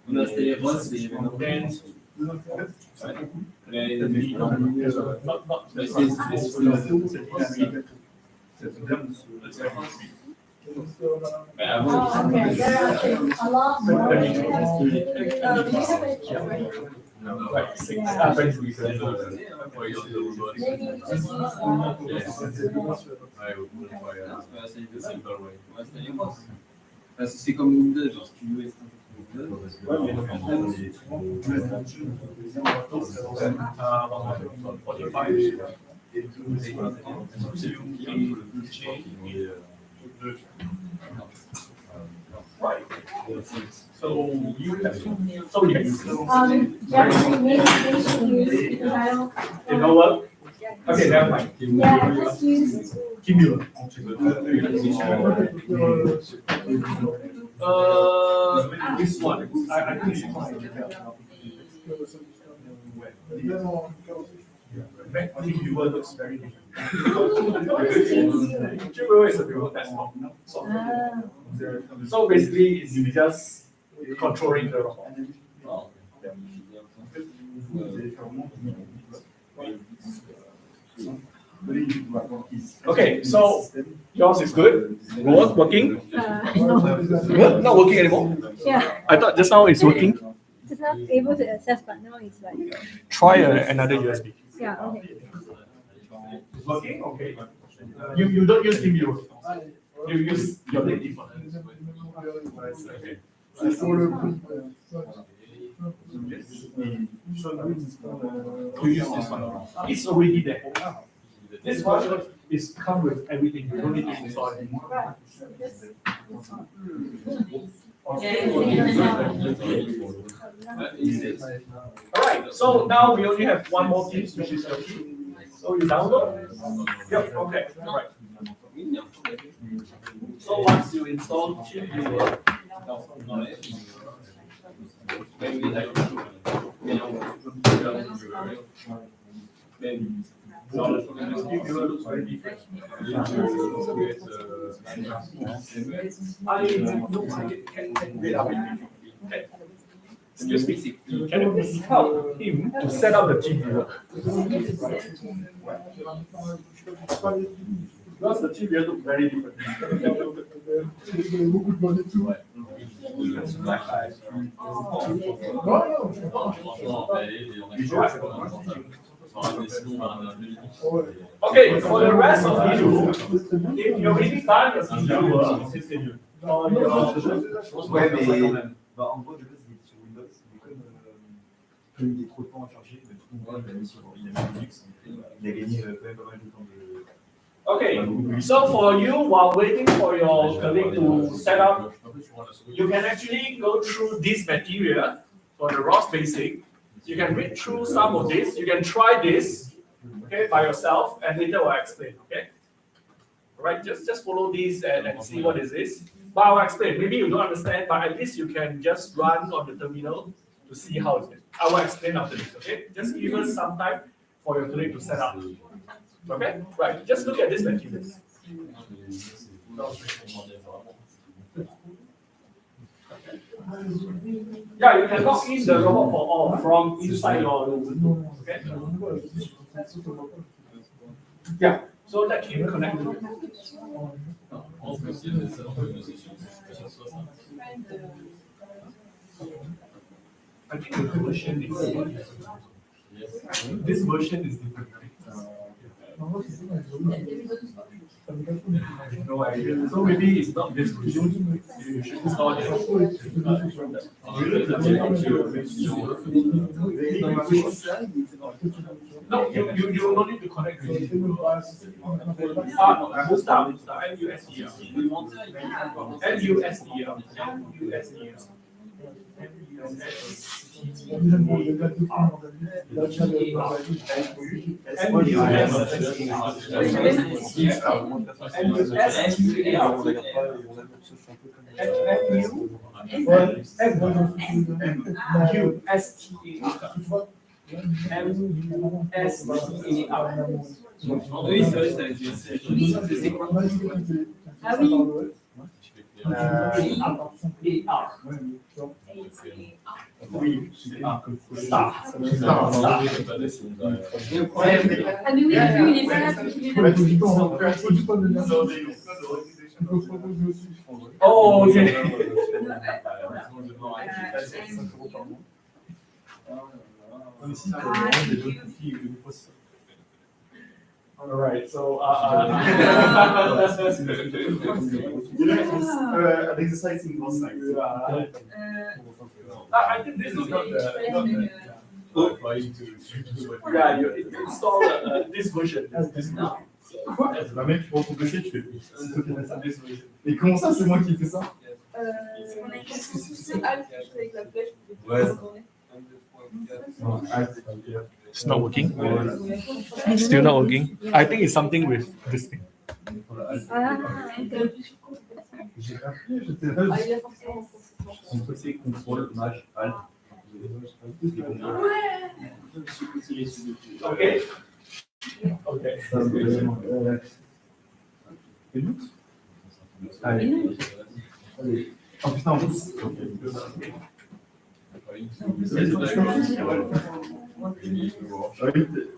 On a installé les roses et Then avant, Oh, okay, there are actually a lot more. Do you have it? Right, six. Yeah. Thanks. Maybe just use c'est comme Windows, genre si tu veux Windows. So you have, so yes. Just maybe they should use, because I don't. It no work? Okay, never mind. Yeah, just use. Kimura. This one, I think it's fine. Kimura looks very different. Kimura is a remote desktop. So basically, it's just controlling the robot. Okay, so yours is good. Working? No. Not working anymore. Yeah, I thought just now it's working. it's not able to access, but now it's like, Try another USB. yeah, okay. It's working? Okay. You don't use TeamViewer. You use your native one. Okay. You use this one. It's already there. This one is come with everything. You don't need to install it. Right, so this one. Alright, so now we only have one more piece, which is your key. So you download? Yep, okay, alright. So once you install TeamViewer, TeamViewer looks very different. Excuse me, can you please help him to set up the TeamViewer? Because the TeamViewer looks very different. Okay, for the rest of you, if you're really done your TeamViewer, Ouais, mais bah, en gros, de base, il est sur Windows, mais comme il est trop de temps à charger, mais tout le monde l'a mis sur Linux, il a gagné quand même pas mal de temps de. okay, so for you, while waiting for your colleague to set up, you can actually go through this material for the ROS basic. You can read through some of this. You can try this, okay, by yourself, and later I'll explain, okay? All right, just follow this and see what is this. But I'll explain. Maybe you don't understand, but at least you can just run on the terminal to see how it is. I will explain after this, okay? Just give us some time for your colleague to set up. Okay, right. Just look at this material. Yeah, you can log in the robot for all from inside your room. Okay. Yeah. So that can connect. I think the version is this version is different, right? No idea. So maybe it's not this version. You should install it. No, you don't need to connect to it. Musta, Oui, Star. Ah mais oui, il est pas là depuis qu'il est là. Oh, okay. All right, so an exercising both sides. I think this is not the yeah, you install this version. La même, tu prends ton PC, tu fais. Et comment ça, c'est moi qui fais ça? On a une c'est Alt avec la flèche. Ouais. It's not working. Still not working. I think it's something with this thing. Ah, ok. Il a forcément. Son truc c'est contrôle, maj, alt. Okay. Okay. Allez. Oh putain,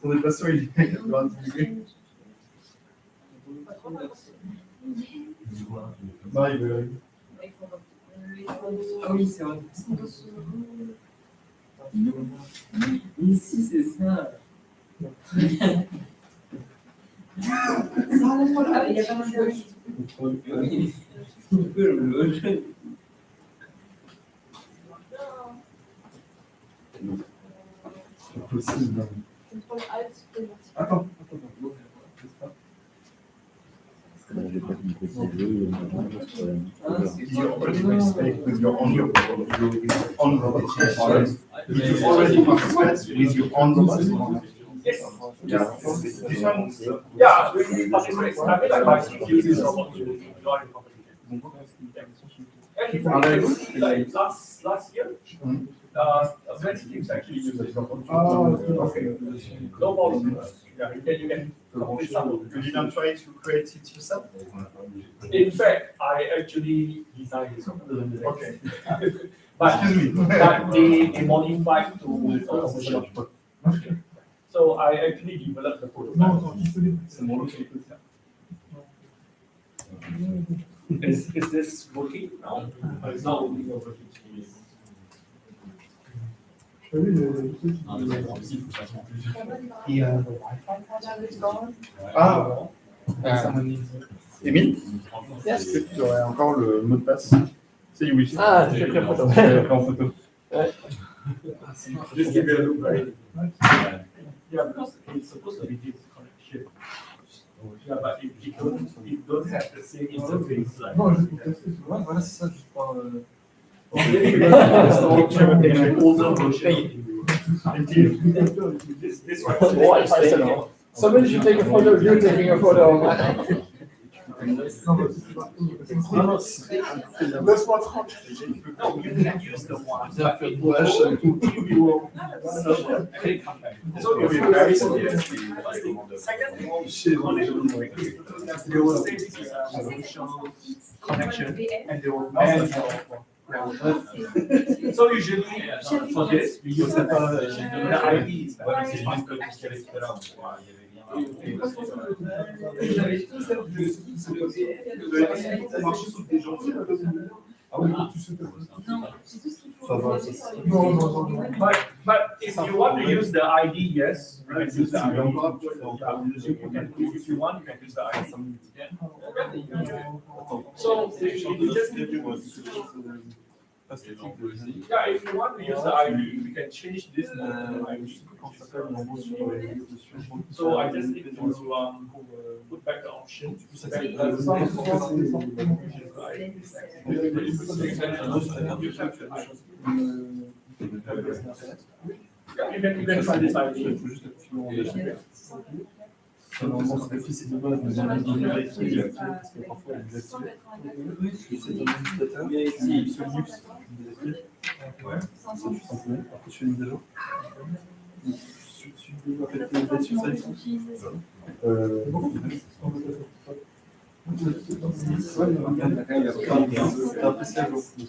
ton déplacement il est 90 degrés. Non, il veut. Ah oui, c'est vrai. Ici, c'est ça. Ah, il y a pas mal de. C'est possible. Contrôle Alt, Attends. J'ai pas compris ce jeu, il y a un problème. Is your already participate with your own robot? Did you already participate with your own robot? Yes. Yeah. This one. Yeah, we participate. I mean, like my team uses robot to join the competition. And like last year, many teams actually use this robot. Oh, okay. No problem. Yeah, you can complete some of You didn't try to create it yourself? In fact, I actually designed this one. Okay. But Excuse me. but they modified to commercial. So I actually developed the prototype. Is this working now? It's not working over here. Ah. Émile, est-ce que tu aurais encore le mot de passe? C'est Wi-Fi. Ah, j'ai pris en photo. En photo. Just give it a look, right? Yeah, because it's supposed to be this connection. Yeah, but it don't have the same interface like. Ouais, voilà, c'est ça, juste pour. Older version. This one. Oh, I said no. Somebody should take a photo of you taking a photo of that. Laisse-moi tranquille. No, you can use the one. But it will. So you'll be very serious. Second, they will say this is a emotional connection, and they will manage your. So usually for this, we use the IDs. But if you want to use the ID, yes, you can use the ID. If you want, you can use the ID. So you just need to. Yeah, if you want to use the ID, we can change this ID. So I just need to put back the option. Yeah, you can try this ID. Normalement, c'est l'office de base, mais dans l'ingénierie, parce que parfois, il est activé. C'est un indicateur qui se Linux, c'est tout simplement. Après, je fais une mise à jour. Tu dois appeler dessus, ça existe. C'est un PC à jour. C'est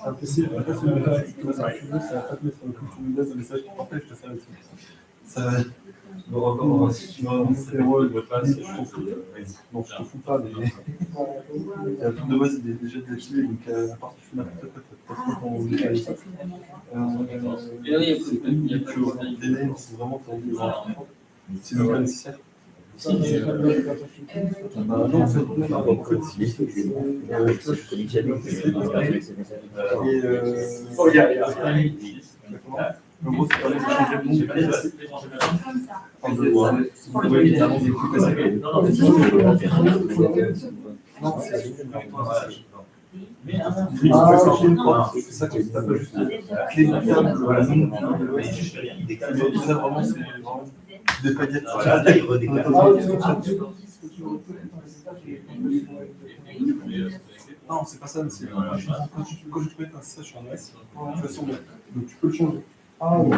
un PC, après, c'est une base, ça va pas te mettre une base de message, après, je te fais là-dessus. Ça va. Non, c'est le mot de passe, je t'en fous. Non, je t'en fous pas, mais de base, il est déjà désactivé, donc à part que tu fais n'importe quoi, t'as pas trop envie de ça. C'est une lecture, c'est vraiment pour les enfants. C'est même pas nécessaire. Non, en fait, En gros, c'est permet de changer le nom du PC. Vous pouvez évidemment découper ça. Non, c'est Oui, c'est ça qui est pas juste la clé de terme, voilà. Ça vraiment, c'est vraiment des paillettes. Non, c'est pas ça, mais c'est quand tu peux mettre un ça sur un S, tu vas sur le. Donc tu peux le changer. Ah oui.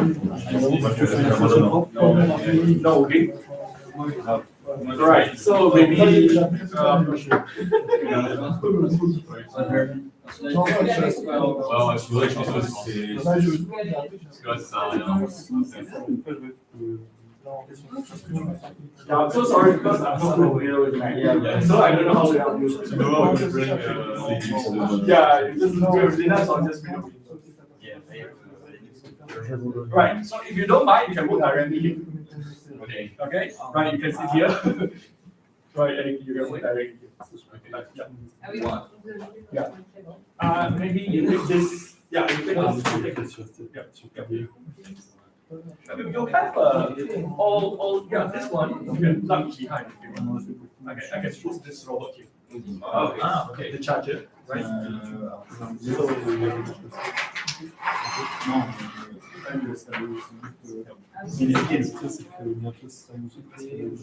No, okay. Right. So maybe Well, je voudrais que je pense que c'est. Parce que là, ça sert à rien. I'm so sorry because I'm not familiar with Mac. So I don't know how to help you. No, you bring Yeah, you just with Linux or just with Right. So if you don't mind, you can put directly here. Okay. Okay. Right. You can sit here. Right. And you can put directly here. Yeah. Maybe you take this. Yeah. You take this. Yeah. You have all yeah, this one you can plug behind if you want. Okay, I can choose this robot here. Okay. The charger, right?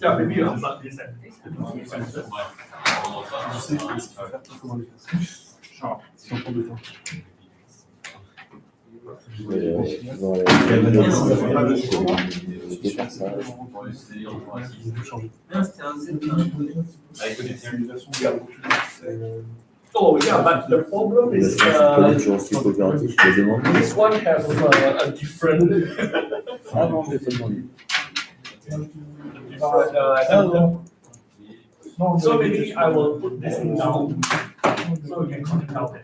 Yeah, maybe you unplug this and Je sais que ce qu'il faut faire, comment le faire. Sans prendre de temps. Je vais faire ça. Oh yeah, but the problem is Je connais toujours aussi coopératif, je les demande. this one has a different Ah non, je vais pas demander. So maybe I will put this thing down so we can connect out it.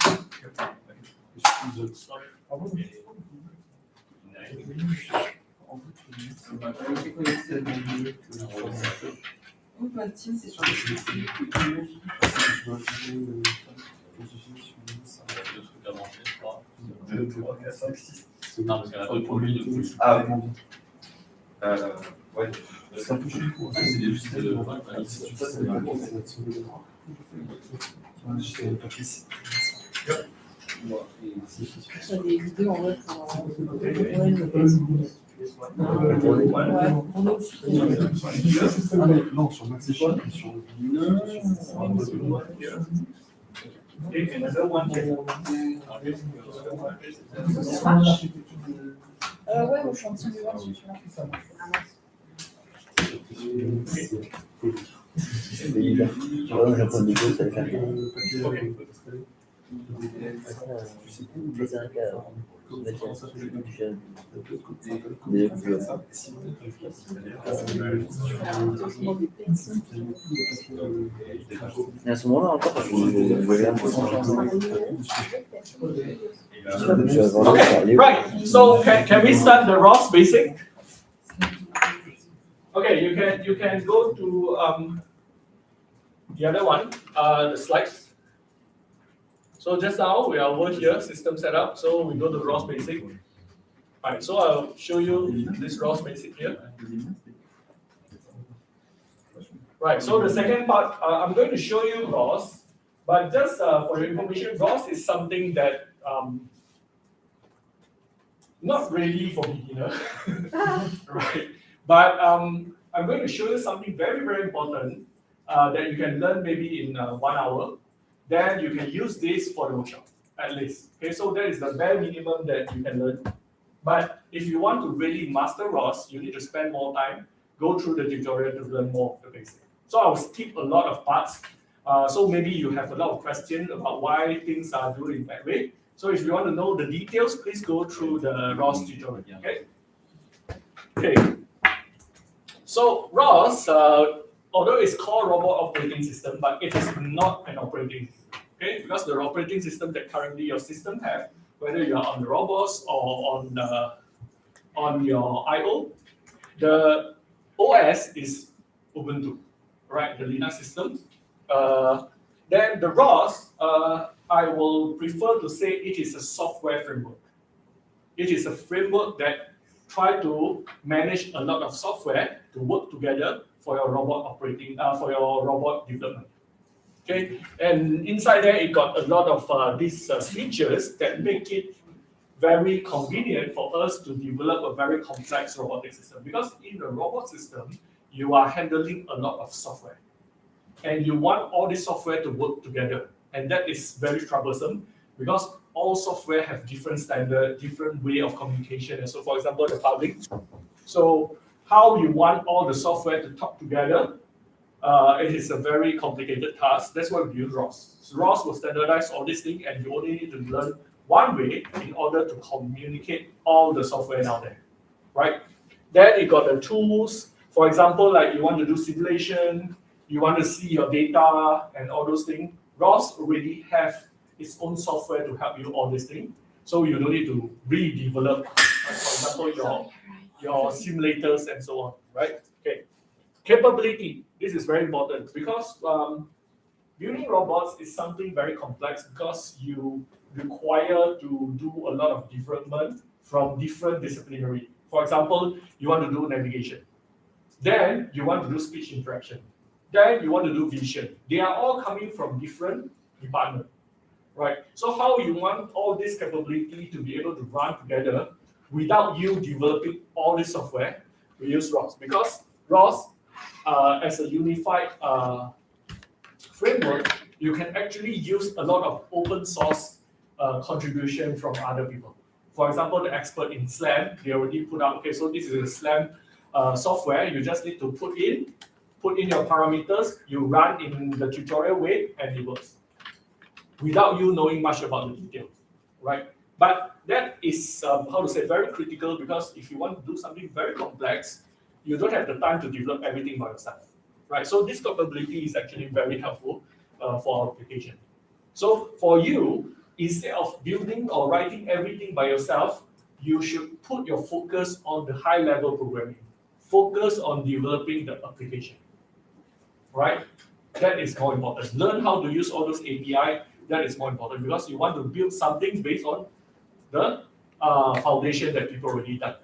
Non, parce qu'il y en a d'autres pour lui. Ah, ouais. C'est un peu chelou. C'est juste le. Sur des vidéos en fait. Non, sur Maxi sur Okay, another one here. Ouais, moi je suis en train de voir sur celui-là. C'est hyper. Ouais, j'ai un peu de go, ça va faire. Les arcades. Et à ce moment-là, encore, je vais un peu Okay, right. So can we start the ROS basic? Okay, you can go to the other one, the slides. So just now we are over here, system setup. So we go to ROS basic. Alright, so I'll show you this ROS basic here. Right, so the second part, I'm going to show you ROS, but just for your information, ROS is something that not really for beginner, right? But I'm going to show you something very, very important that you can learn maybe in 1 hour. Then you can use this for the workshop, at least. Okay, so that is the bare minimum that you can learn. But if you want to really master ROS, you need to spend more time, go through the tutorial to learn more of the basics. So I will skip a lot of parts. So maybe you have a lot of questions about why things are done in that way. So if you want to know the details, please go through the ROS tutorial. Okay. Okay. So ROS, although it's called Robot Operating System, but it is not an operating system. Okay, because the operating system that currently your system have, whether you are on the robots or on your I/O, the OS is Ubuntu, right? The Linux system. Then the ROS, I will prefer to say it is a software framework. It is a framework that try to manage a lot of software to work together for your robot operating, for your robot development. Okay, and inside there it got a lot of these features that make it very convenient for us to develop a very complex robotic system. Because in a robot system, you are handling a lot of software, and you want all this software to work together, and that is very troublesome because all software have different standard, different way of communication. And so, for example, the public. So, how you want all the software to talk together? It is a very complicated task. That's why we use ROS. So ROS will standardize all these things, and you only need to learn one way in order to communicate all the software down there, right? Then you got the tools. For example, like you want to do simulation, you want to see your data and all those things. ROS already have its own software to help you all these things, so you don't need to redevelop, for example, your simulators and so on, right? Okay. Capability. This is very important because building robots is something very complex because you require to do a lot of development from different disciplinary. For example, you want to do navigation. Then you want to do speech interaction. Then you want to do vision. They are all coming from different departments, right? So how you want all this capability to be able to run together without you developing all this software? We use ROS because ROS, as a unified framework, you can actually use a lot of open source contribution from other people. For example, the expert in SLAM, they already put out, okay, so this is a SLAM software. You just need to put in your parameters, you run in the tutorial way, and it works without you knowing much about the details, right? But that is, how to say, very critical because if you want to do something very complex, you don't have the time to develop everything by yourself, right? So this capability is actually very helpful for our application. So for you, instead of building or writing everything by yourself, you should put your focus on the high-level programming. Focus on developing the application, right? That is more important. Learn how to use all those API. That is more important because you want to build something based on the foundation that people already done.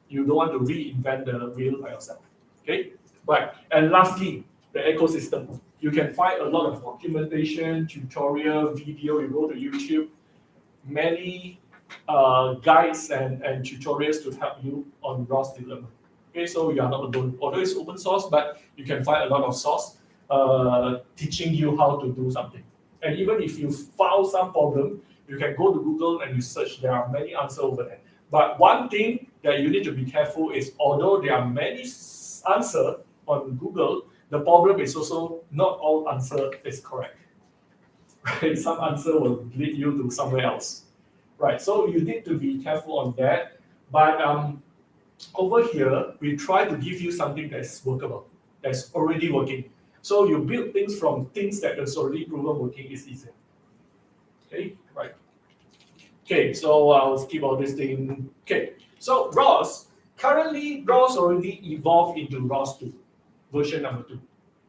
You don't want to reinvent the wheel by yourself. Okay, right. And lastly, the ecosystem. You can find a lot of documentation, tutorial, video. You go to YouTube, many guides and tutorials to help you on ROS development. Okay, so you are not alone. Although it's open source, but you can find a lot of source teaching you how to do something. And even if you found some problem, you can go to Google and you search. There are many answers over there. But one thing that you need to be careful is, although there are many answers on Google, the problem is also not all answer is correct. Right? Some answer will lead you to somewhere else. Right. So you need to be careful on that. But over here, we try to give you something that's workable, that's already working. So you build things from things that is already proven working is easier. Okay, right. Okay, so I'll skip all this thing. Okay, so ROS, currently ROS already evolved into ROS 2, version number 2,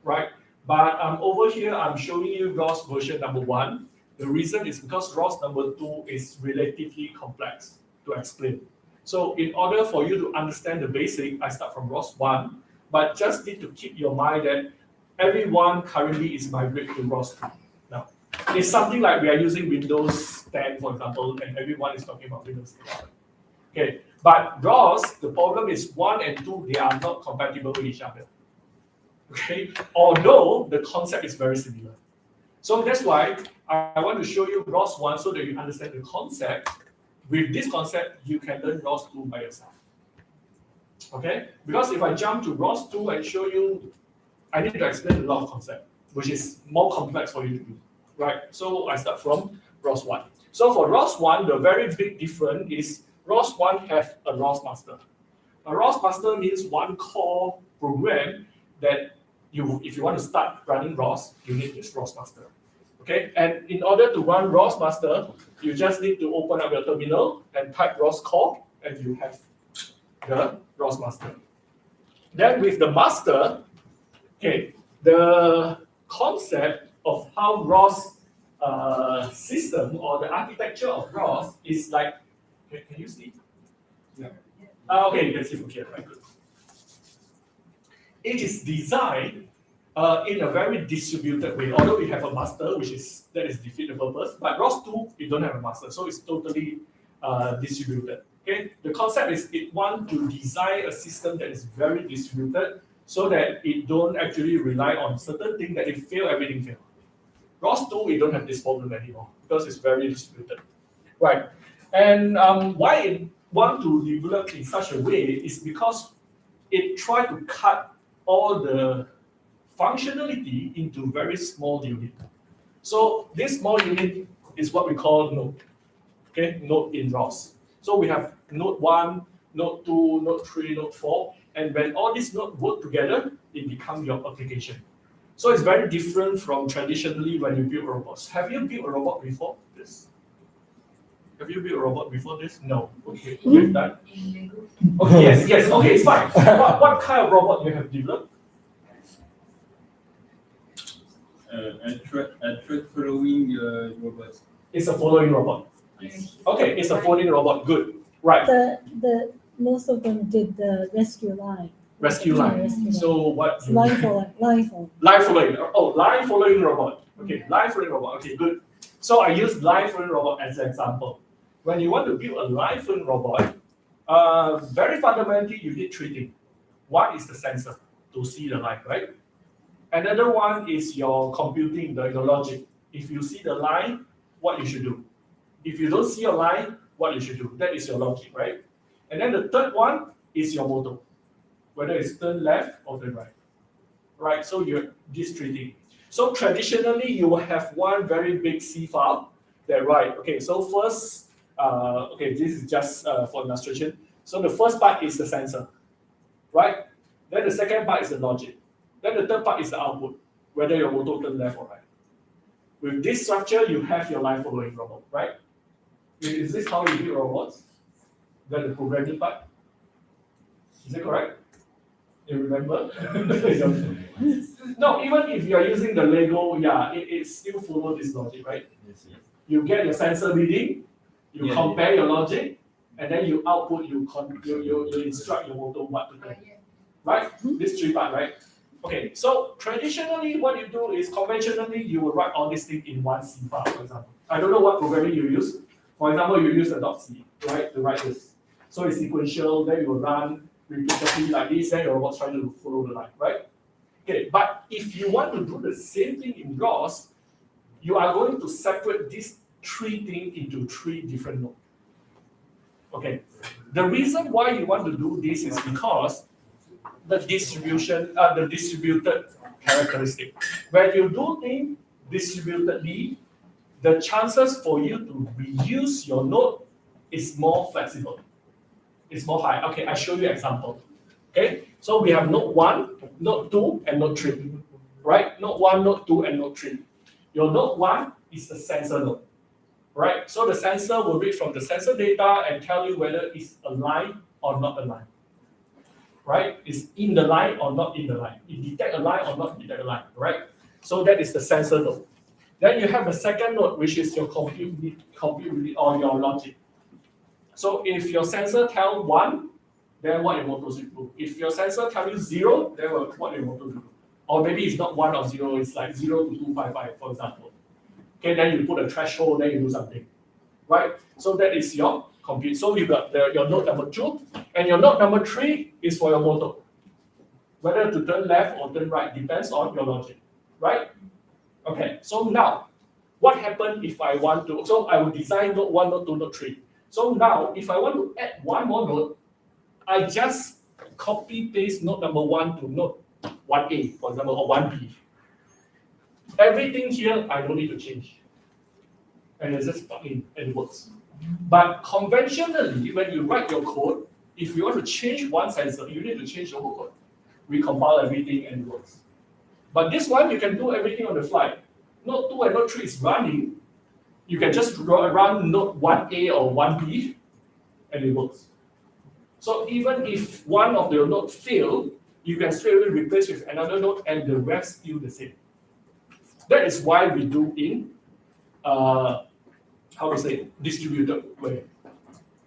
right? But over here, I'm showing you ROS version number 1. The reason is because ROS number 2 is relatively complex to explain. So in order for you to understand the basic, I start from ROS 1, but just need to keep your mind that everyone currently is migrating to ROS 2 now. It's something like we are using Windows 10, for example, and everyone is talking about Windows 10. Okay, but ROS, the problem is 1 and 2, they are not compatible with each other. Okay, although the concept is very similar. So that's why I want to show you ROS 1 so that you understand the concept. With this concept, you can learn ROS 2 by yourself. Okay, because if I jump to ROS 2 and show you, I need to explain a lot of concept, which is more complex for you to do. Right, so I start from ROS 1. So for ROS 1, the very big difference is ROS 1 have a ROS master. A ROS master means one core program that if you want to start running ROS, you need this ROS master. Okay, and in order to run ROS master, you just need to open up your terminal and type ROS core, and you have the ROS master. Then with the master, okay, the concept of how ROS system or the architecture of ROS is like, okay, can you see? Yeah. Okay, you can see from here, right? Good. It is designed in a very distributed way. Although we have a master, that is defeat the purpose, but ROS2 you don't have a master, so it's totally distributed. Okay, the concept is it want to design a system that is very distributed, so that it don't actually rely on certain thing that if fail, everything fail. ROS2 we don't have this problem anymore because it's very distributed, right? And why it want to develop in such a way is because it try to cut all the functionality into very small unit. So this small unit is what we call node. Okay, node in ROS. So we have node 1, node 2, node 3, node 4, and when all these nodes work together, it becomes your application. So it's very different from traditionally when you build robots. Have you built a robot before this? Have you built a robot before this? No. Okay, we've done. Okay, yes, okay, it's fine. What kind of robot you have developed? A thread following robot. It's a following robot. Yes. Okay, it's a following robot. Good. Right. The most of them did the rescue line. Rescue line. So what? Line following. Line following. Oh, line following robot. Okay, line following robot. Okay, good. So I use line following robot as an example. When you want to build a line following robot, very fundamentally you need 3 things. One is the sensor to see the line, right? Another one is your computing, your logic. If you see the line, what you should do. If you don't see a line, what you should do. That is your logic, right? And then the third one is your motor, whether it's turn left or turn right. Right, so you're these 3 things. So traditionally, you will have one very big C file that right. Okay, so first, okay, this is just for illustration. So the first part is the sensor, right? Then the second part is the logic. Then the third part is the output, whether your motor turn left or right. With this structure, you have your line following robot, right? Is this how you build robots? Then the programming part. Is it correct? You remember? No, even if you are using the Lego, yeah, it still follows this logic, right? Yes, yes. You get your sensor reading, you compare your logic, and then you output, you instruct your motor what to do. Right? This 3 part, right? Okay, so traditionally what you do is conventionally you will write all these things in one C file, for example. I don't know what programming you use. For example, you use a .c, right, to write this. So it's sequential, then you will run repeatedly like this, then your robot's trying to follow the line, right? Okay, but if you want to do the same thing in ROS, you are going to separate these 3 things into 3 different nodes. Okay, the reason why you want to do this is because the distributed characteristic. When you do things distributedly, the chances for you to reuse your node is more flexible. It's more high. Okay, I show you an example. Okay, so we have node 1, node 2, and node 3. Right? Node 1, node 2, and node 3. Your node 1 is the sensor node. Right? So the sensor will read from the sensor data and tell you whether it's aligned or not aligned. Right? It's in the line or not in the line. It detect a line or not detect a line. Right? So that is the sensor node. Then you have the second node, which is your compute or your logic. So if your sensor tell 1, then what your motor should do. If your sensor tell you 0, then what your motor do. Or maybe it's not 1 or 0, it's like 0 to 255, for example. Okay, then you put a threshold, then you do something. Right? So that is your compute. So you got your node number 2, and your node number 3 is for your motor. Whether to turn left or turn right depends on your logic. Right? Okay, so now, what happens if I want to, so I will design node 1, node 2, node 3. So now, if I want to add one more node, I just copy paste node number 1 to node 1A, for example, or 1B. Everything here, I don't need to change. And it just plug in and it works. But conventionally, when you write your code, if you want to change one sensor, you need to change the whole code. Recompile everything and it works. But this one, you can do everything on the fly. Node 2 and node 3 is running. You can just run node 1A or 1B, and it works. So even if one of your nodes fail, you can straight away replace with another node, and the rest still the same. That is why we do in, distributed way.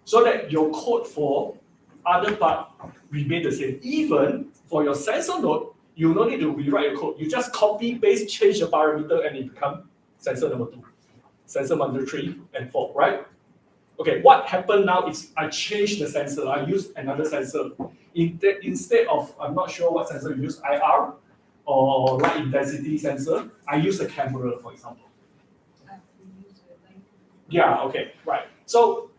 So that your code for other part remain the same. Even for your sensor node, you don't need to rewrite your code. You just copy, paste, change the parameter, and it becomes sensor number 2, sensor number 3, and 4, right? Okay, what happened now is I changed the sensor. I used another sensor. Instead of, I'm not sure what sensor you use, IR or light intensity sensor, I use a camera, for example. Yeah, okay, right. So,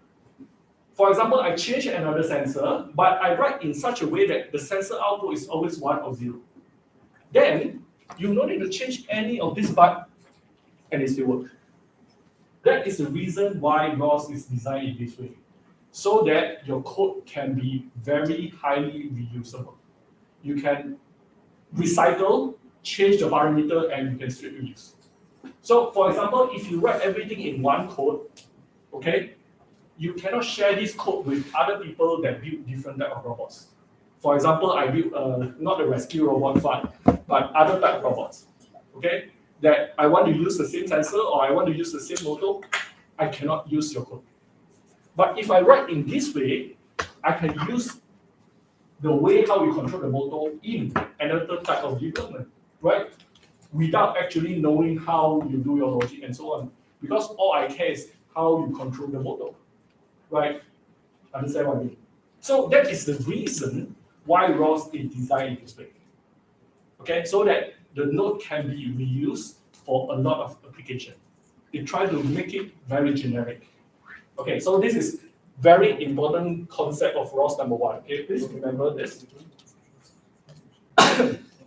for example, I change another sensor, but I write in such a way that the sensor output is always 1 or 0. Then, you don't need to change any of this part, and it still works. That is the reason why ROS is designed in this way, so that your code can be very highly reusable. You can recycle, change the parameter, and you can still reuse. So, for example, if you write everything in one code, okay, you cannot share this code with other people that build different type of robots. For example, I built not a rescue robot fund, but other type of robots. Okay, that I want to use the same sensor or I want to use the same motor, I cannot use your code. But if I write in this way, I can use the way how you control the motor in another type of development, right? Without actually knowing how you do your logic and so on. Because all I care is how you control the motor, right? Understand what I mean? So that is the reason why ROS is designed this way. Okay, so that the node can be reused for a lot of applications. They try to make it very generic. Okay, so this is very important concept of ROS number 1. Okay, please remember this.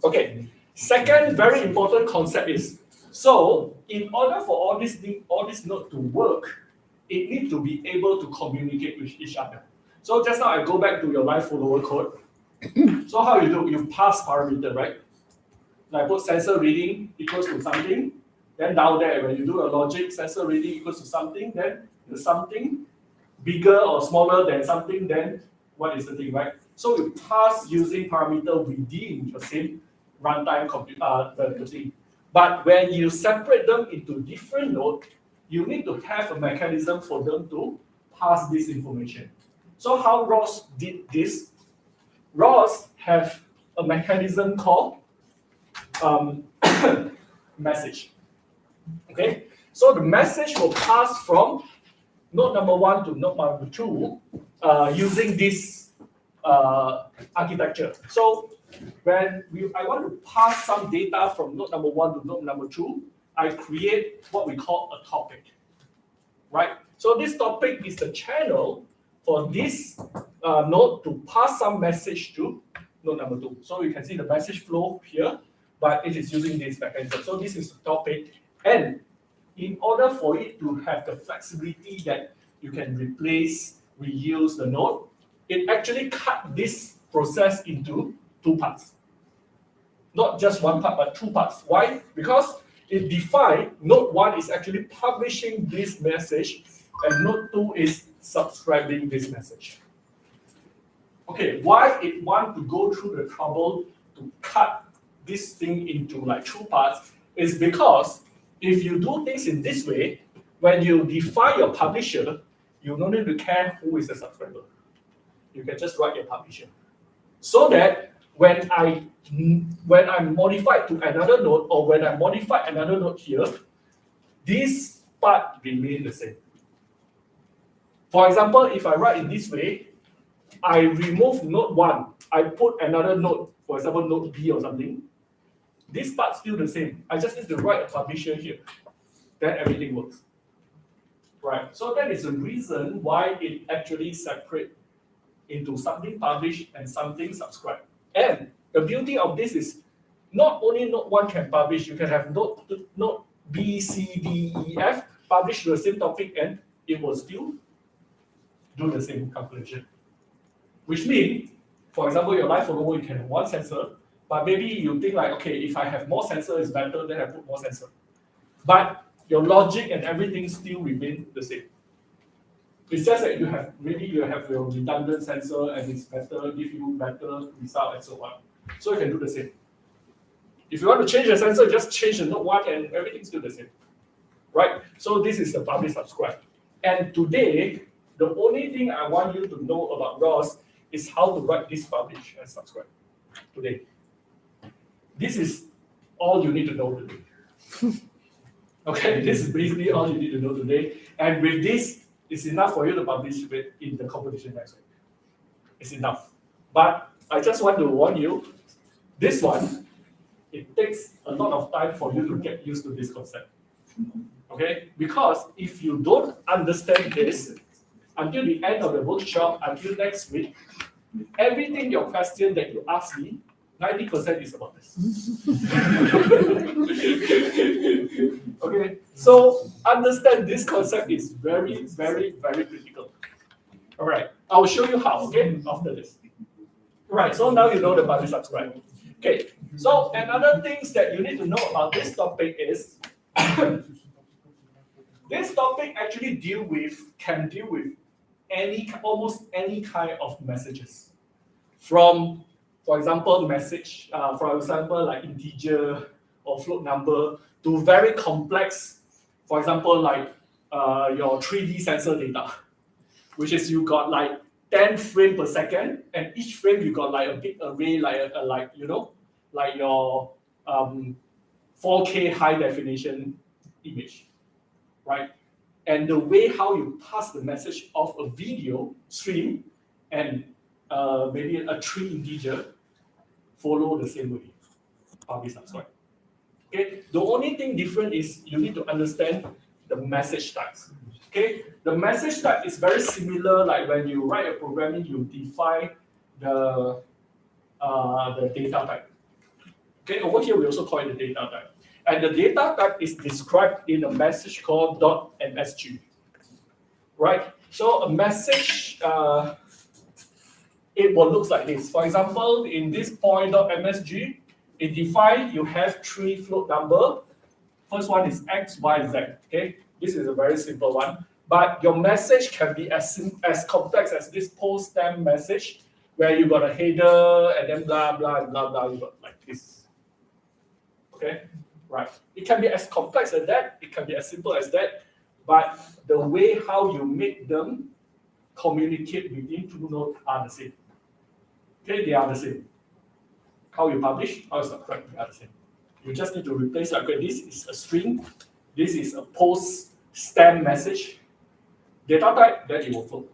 Okay, second very important concept is, so in order for all this node to work, it needs to be able to communicate with each other. So just now I go back to your live follower code. So how you do? You pass parameter, right? Like put sensor reading equals to something. Then down there, when you do a logic, sensor reading equals to something, then the something bigger or smaller than something, then what is the thing, right? So you pass using parameter within the same runtime the thing. But when you separate them into different nodes, you need to have a mechanism for them to pass this information. So how ROS did this? ROS have a mechanism called message. Okay, so the message will pass from node number 1 to node number 2 using this architecture. So when I want to pass some data from node number 1 to node number 2, I create what we call a topic, right? So this topic is the channel for this node to pass some message to node number 2. So you can see the message flow here, but it is using this mechanism. So this is the topic, and in order for it to have the flexibility that you can replace, reuse the node, it actually cut this process into 2 parts. Not just 1 part, but 2 parts. Why? Because it defines node 1 is actually publishing this message, and node 2 is subscribing this message. Okay, why it want to go through the trouble to cut this thing into like 2 parts is because if you do things in this way, when you define your publisher, you don't need to care who is the subscriber. You can just write your publisher. So that when I modify to another node, or when I modify another node here, this part remains the same. For example, if I write in this way, I remove node 1, I put another node, for example, node B or something. This part's still the same. I just need to write a publisher here. Then everything works. Right. So that is the reason why it actually separates into something published and something subscribed. And the beauty of this is not only node 1 can publish, you can have node B, C, D, E, F publish the same topic, and it will still do the same calculation. Which means, for example, your live follower, you can have 1 sensor, but maybe you think like, okay, if I have more sensor, it's better, then I put more sensor. But your logic and everything still remain the same. It's just that you have your redundant sensor and it's better, give you better result and so on. So you can do the same. If you want to change the sensor, just change the node 1 and everything's still the same. Right? So this is the publish subscribe. And today, the only thing I want you to know about ROS is how to write this publish and subscribe today. This is all you need to know today. Okay, this is basically all you need to know today. And with this, it's enough for you to participate in the competition next week. It's enough. But I just want to warn you, this one, it takes a lot of time for you to get used to this concept. Okay? Because if you don't understand this until the end of the workshop, until next week, everything your question that you ask me, 90% is about this. Okay, so understand this concept is very, very, very critical. All right, I will show you how, okay, after this. Right, so now you know the button subscribe. Okay, so another things that you need to know about this topic is this topic actually can deal with almost any kind of messages. From, for example, message, for example, like integer or float number, to very complex, for example, like your 3D sensor data, which is you got like 10 frames per second, and each frame you got like a big array, like your 4K high definition image, right? And the way how you pass the message of a video stream and maybe a 3 integer follow the same way. Publish subscribe. Okay. The only thing different is you need to understand the message types. Okay. The message type is very similar. Like when you write a programming, you define the data type. Okay. Over here we also call it the data type, and the data type is described in a message called .msg. Right. So a message. It will look like this. For example, in this point.msg, it defines you have 3 float number. First one is x, y, z. Okay, this is a very simple one. But your message can be as complex as this post stem message, where you got a header and then blah blah blah blah. You got like this. Okay, right. It can be as complex as that. It can be as simple as that. But the way how you make them communicate within two nodes are the same. Okay, they are the same. How you publish, how you subscribe, they are the same. You just need to replace, like, okay, this is a string, this is a post stem message, data type, then it will flow.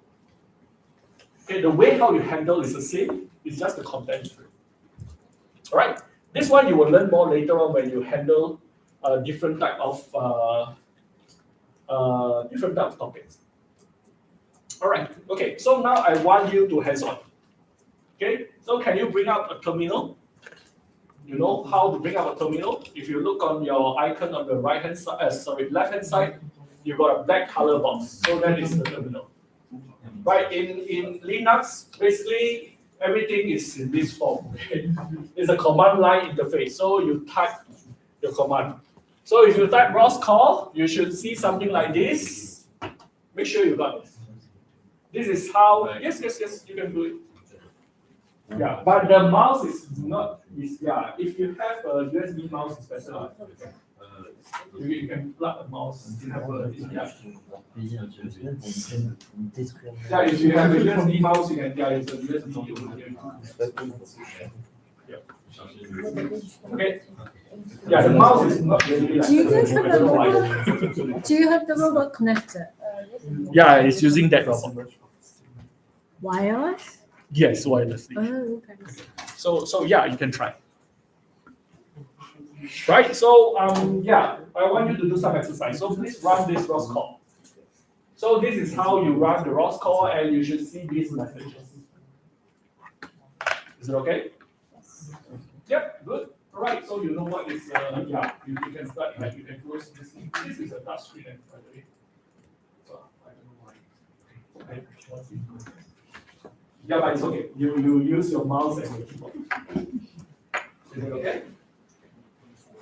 Okay, the way how you handle is the same, it's just the content different. All right, this one you will learn more later on when you handle different type of topics. All right, okay, so now I want you to hands-on. Okay, so can you bring up a terminal? You know how to bring up a terminal? If you look on your icon on the right-hand side, left-hand side, you've got a black color box. So that is the terminal. Right, in Linux, basically everything is in this form. Okay? It's a command line interface. So you type your command. So if you type ROS call, you should see something like this. Make sure you got this. This is how, yes, you can do it. Yeah, but the mouse is not, if you have a USB mouse, it's better. You can plug a mouse. If you have a USB mouse, you can, it's a USB over here. Yeah. Okay. Yeah, the mouse is not really like. Do you guys have the robot? Do you have the robot connector? Yeah, it's using that robot. Wireless? Yes, wirelessly. Oh, okay. So yeah, you can try. Right. So I want you to do some exercise. So please run this ROS call. So this is how you run the ROS call, and you should see these messages. Is it okay? Yep. Good. All right. So you know what is you can start, like, you can close this. This is a touch screen, by the way. So I don't know why. Okay. Yeah, but it's okay. You use your mouse and your keyboard. Is it okay?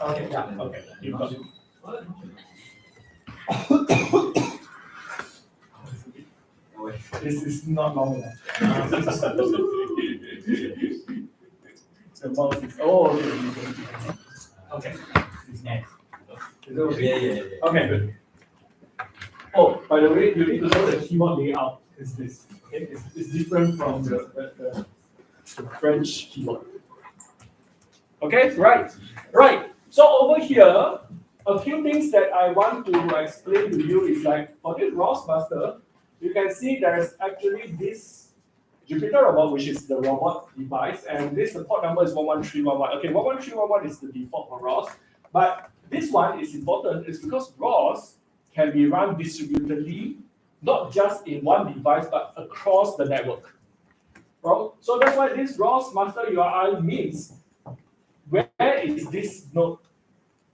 Okay, yeah, okay. You got it. This is not long enough. The mouse is, okay. Is it okay? Okay, good. Oh, by the way, you need to know the keyboard layout is this. Okay, it's different from the French keyboard. Okay, right. So over here, a few things that I want to explain to you is like for this ROS master, you can see there's actually this Jupyter robot, which is the robot device, and this the port number is 11311. Okay, 11311 is the default for ROS, but this one is important is because ROS can be run distributedly, not just in one device, but across the network. So that's why this ROS master URI means where is this node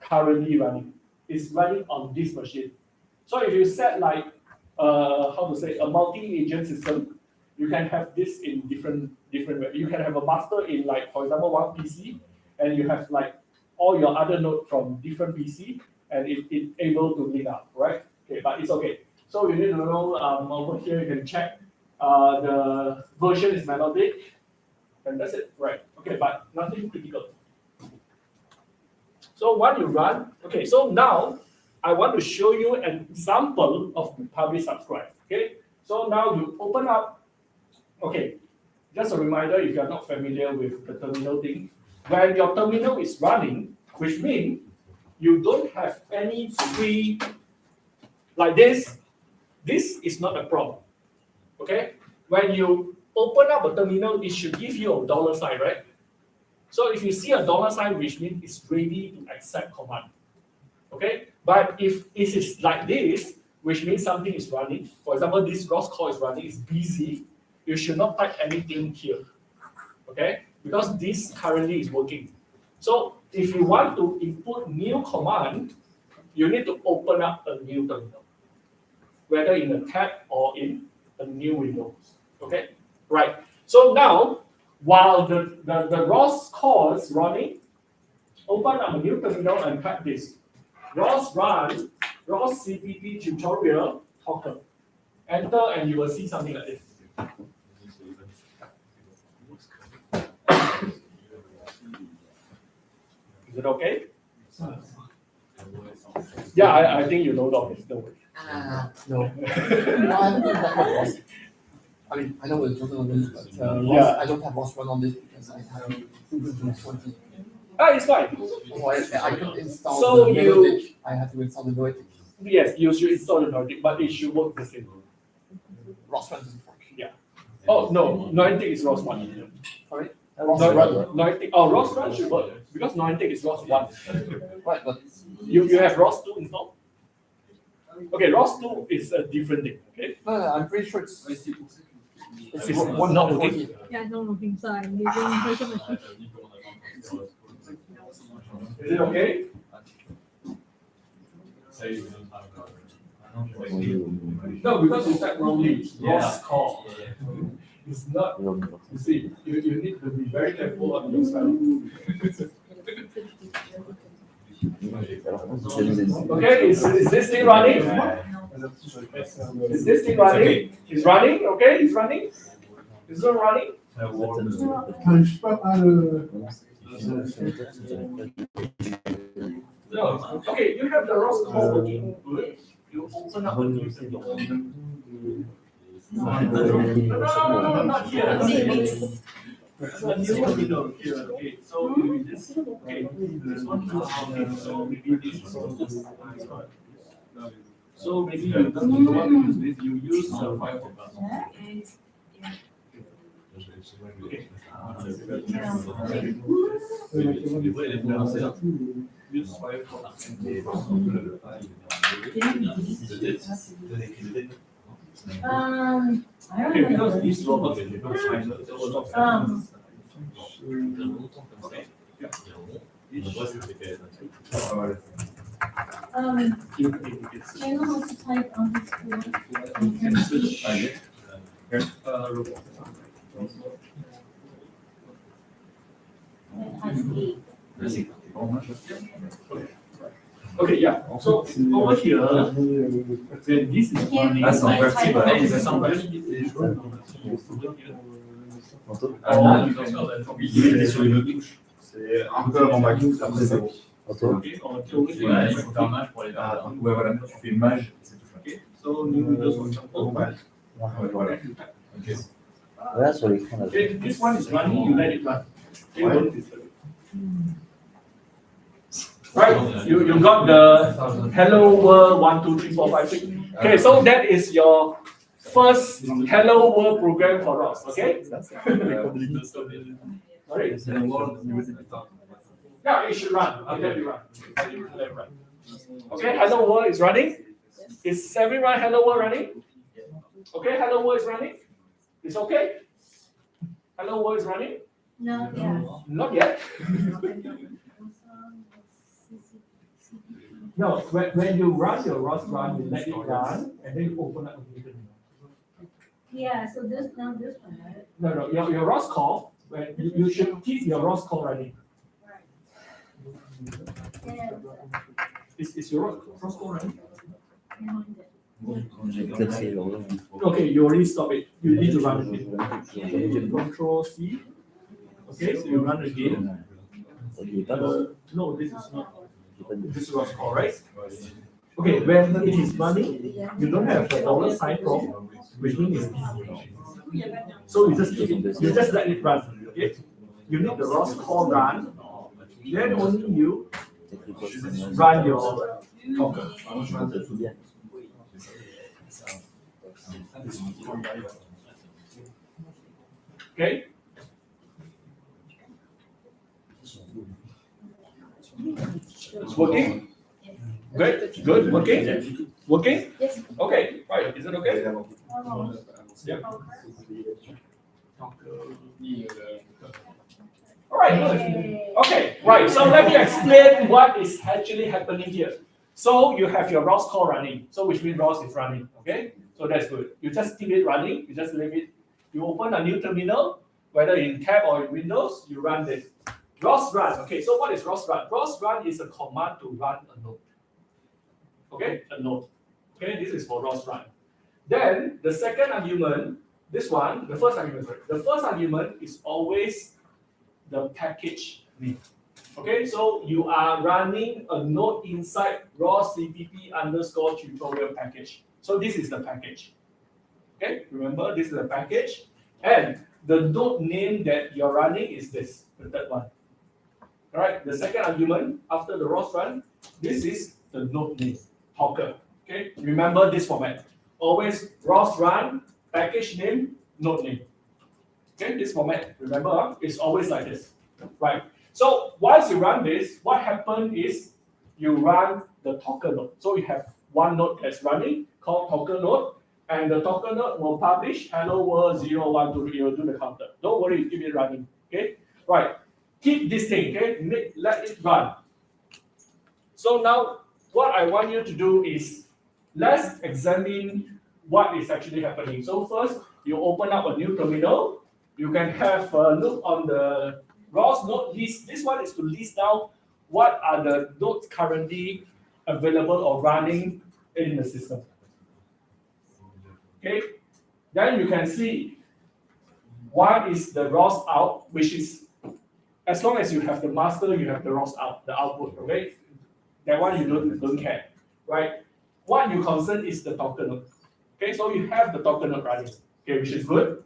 currently running? It's running on this machine. So if you set like how to say a multi-agent system, you can have this in different way. You can have a master in like for example one PC, and you have like all your other nodes from different PC, and it's able to link up, right? Okay, but it's okay. So you need to know over here you can check the version is melodic, and that's it, right? Okay, but nothing critical. So when you run, okay, so now I want to show you an example of publish subscribe. Okay, so now you open up. Okay, just a reminder if you are not familiar with the terminal thing, when your terminal is running, which means you don't have any free like this is not a problem. Okay, when you open up a terminal, it should give you a $sign, right? So if you see a $sign, which means it's ready to accept command. Okay, but if it is like this, which means something is running, for example, this ROS call is running, it's busy, you should not type anything here. Okay, because this currently is working. So if you want to input new command, you need to open up a new terminal, whether in a tab or in a new window. Okay, right. So now, while the ROS call is running, open up a new terminal and type this. ROS run, ROS CPP tutorial talker. Enter and you will see something like this. Is it okay? Yeah, I think you know of it. Don't worry. No. I mean, I know it's not on this, but Yeah. I don't have ROS run on this because I have Ubuntu 20. It's fine. So I couldn't install So the you- melodic. I had to install the noetic. Yes, you should install the Nordic, but it should work the same. ROS run doesn't work. Oh no, Nordic is ROS 1. Sorry? ROS Nordic, ROS run should work because Nordic is ROS 1. Right, but You have ROS 2 installed? Okay, ROS 2 is a different thing. Okay. no, I'm pretty sure it's One not working. Yeah, no looking side, using virtual machine. Is it okay? No, because you type wrongly. ROS call. It's not. You see, you need to be very careful on your spelling. Okay, is this thing running? Is this thing running? It's running, okay, it's running. It's not running. Je sais pas, No. Okay, you have the ROS call working good. You open up a new terminal. No, not here. A new terminal here. Okay, so maybe this. Okay, this one is working. So maybe this one. So maybe you don't want to use this. You use Firefox. Okay. Use Firefox. Okay, because these robots are I know how to type on this board. Okay, yeah. So over here, then this is running. Là, c'est en verti, bah, This ça is semble running. il est sur une autre touche. C'est un peu avant Mac, après c'est bon. Okay, on choose Ouais, il faut faire mage pour les faire. Ouais, voilà, tu fais mage, c'est tout. Okay, so new Windows for example. Ouais, voilà. Ok. Voilà sur l'écran là. Okay, this one is running, you let it run. Okay, don't disturb it. Right? You got the hello world 1, 2, 3, 4, 5, 6. Okay, so that is your first hello world program for us. Okay? Sorry? Yeah, it should run. I'll let you run. Let it run. Okay, hello world is running. Is everyone hello world running? Okay, hello world is running. It's okay? Hello world is running? No, yeah. Not yet. No, when you run your ROS run, you let it run, and then you open up a meter. Yeah, so this one, right? No, your ROS call, when you should keep your ROS call running. Yeah. Is your ROS call running? Yeah. Okay, you already stop it. You need to run again. Control C. Okay, so you run again. No, this is not. This was call, right? Okay, when it is running, you don't have the $sign prompt, which means it's busy. So you just keep it, you just let it run. Okay? You need the ROS call run, then only you run your talker. Okay? It's working? Good, working? Working? Yes. Okay, right, is it okay? Yeah. All right, good. Okay, right, so let me explain what is actually happening here. So you have your ROS call running, so which means ROS is running, okay? So that's good. You just keep it running, you just leave it. You open a new terminal, whether in tab or in Windows, you run this. ROS run, okay, so what is ROS run? ROS run is a command to run a node. Okay, a node. Okay, this is for ROS run. Then the second argument, this one, the first argument is always the package name. Okay, so you are running a node inside ROS CPP underscore tutorial package. So this is the package. Okay, remember this is the package. And the node name that you're running is this, the third one. All right, the second argument after the ROS run, this is the node name, Talker. Okay, remember this format. Always ROS run, package name, node name. Okay, this format, remember, it's always like this. Right. So once you run this, what happens is you run the Talker node. So you have one node that's running called Talker node, and the Talker node will publish hello world 0, 1, 2, 3, do the counter. Don't worry, keep it running. Okay, right. Keep this thing, okay? Let it run. So now, what I want you to do is, let's examine what is actually happening. So first, you open up a new terminal. You can have a look on the ROS node list. This one is to list down what are the nodes currently available or running in the system. Okay, then you can see what is the ROS out, which is as long as you have the master, you have the ROS out, the output. Okay, that one you don't care, right? What you concern is the Talker node. Okay, so you have the Talker node running. Okay, which is good.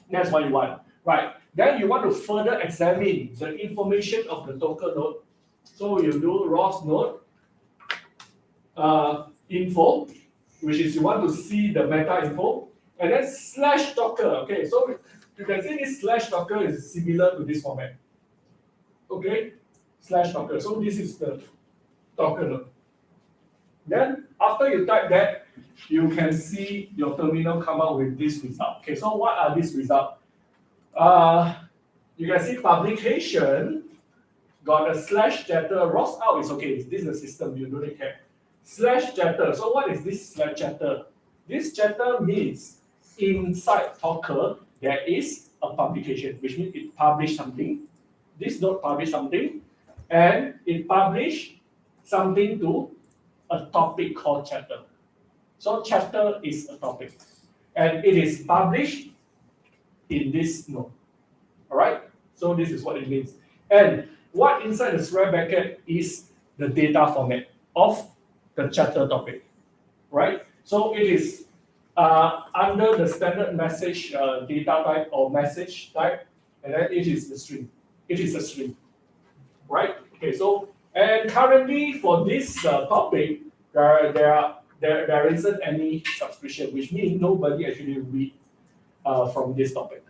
That's what you want, right? Then you want to further examine the information of the Talker node. So you do ROS node info, which is you want to see the meta info, and then slash Talker. Okay, so you can see this slash Talker is similar to this format. Okay, slash Talker. So this is the Talker node. Then after you type that, you can see your terminal come out with this result. Okay, so what are these results? You can see publication got a slash chatter. ROS out is okay. This is the system, you don't care. Slash chatter. So what is this slash chatter? This chatter means inside Talker there is a publication, which means it published something. This node published something, and it published something to a topic called chatter. So chatter is a topic, and it is published in this node. All right. So this is what it means. And what inside the square bracket is the data format of the chatter topic, right? So it is under the standard message data type or message type, and then it is the string. It is a string. right? Okay, so and currently for this topic, there isn't any subscription, which means nobody actually read from this topic,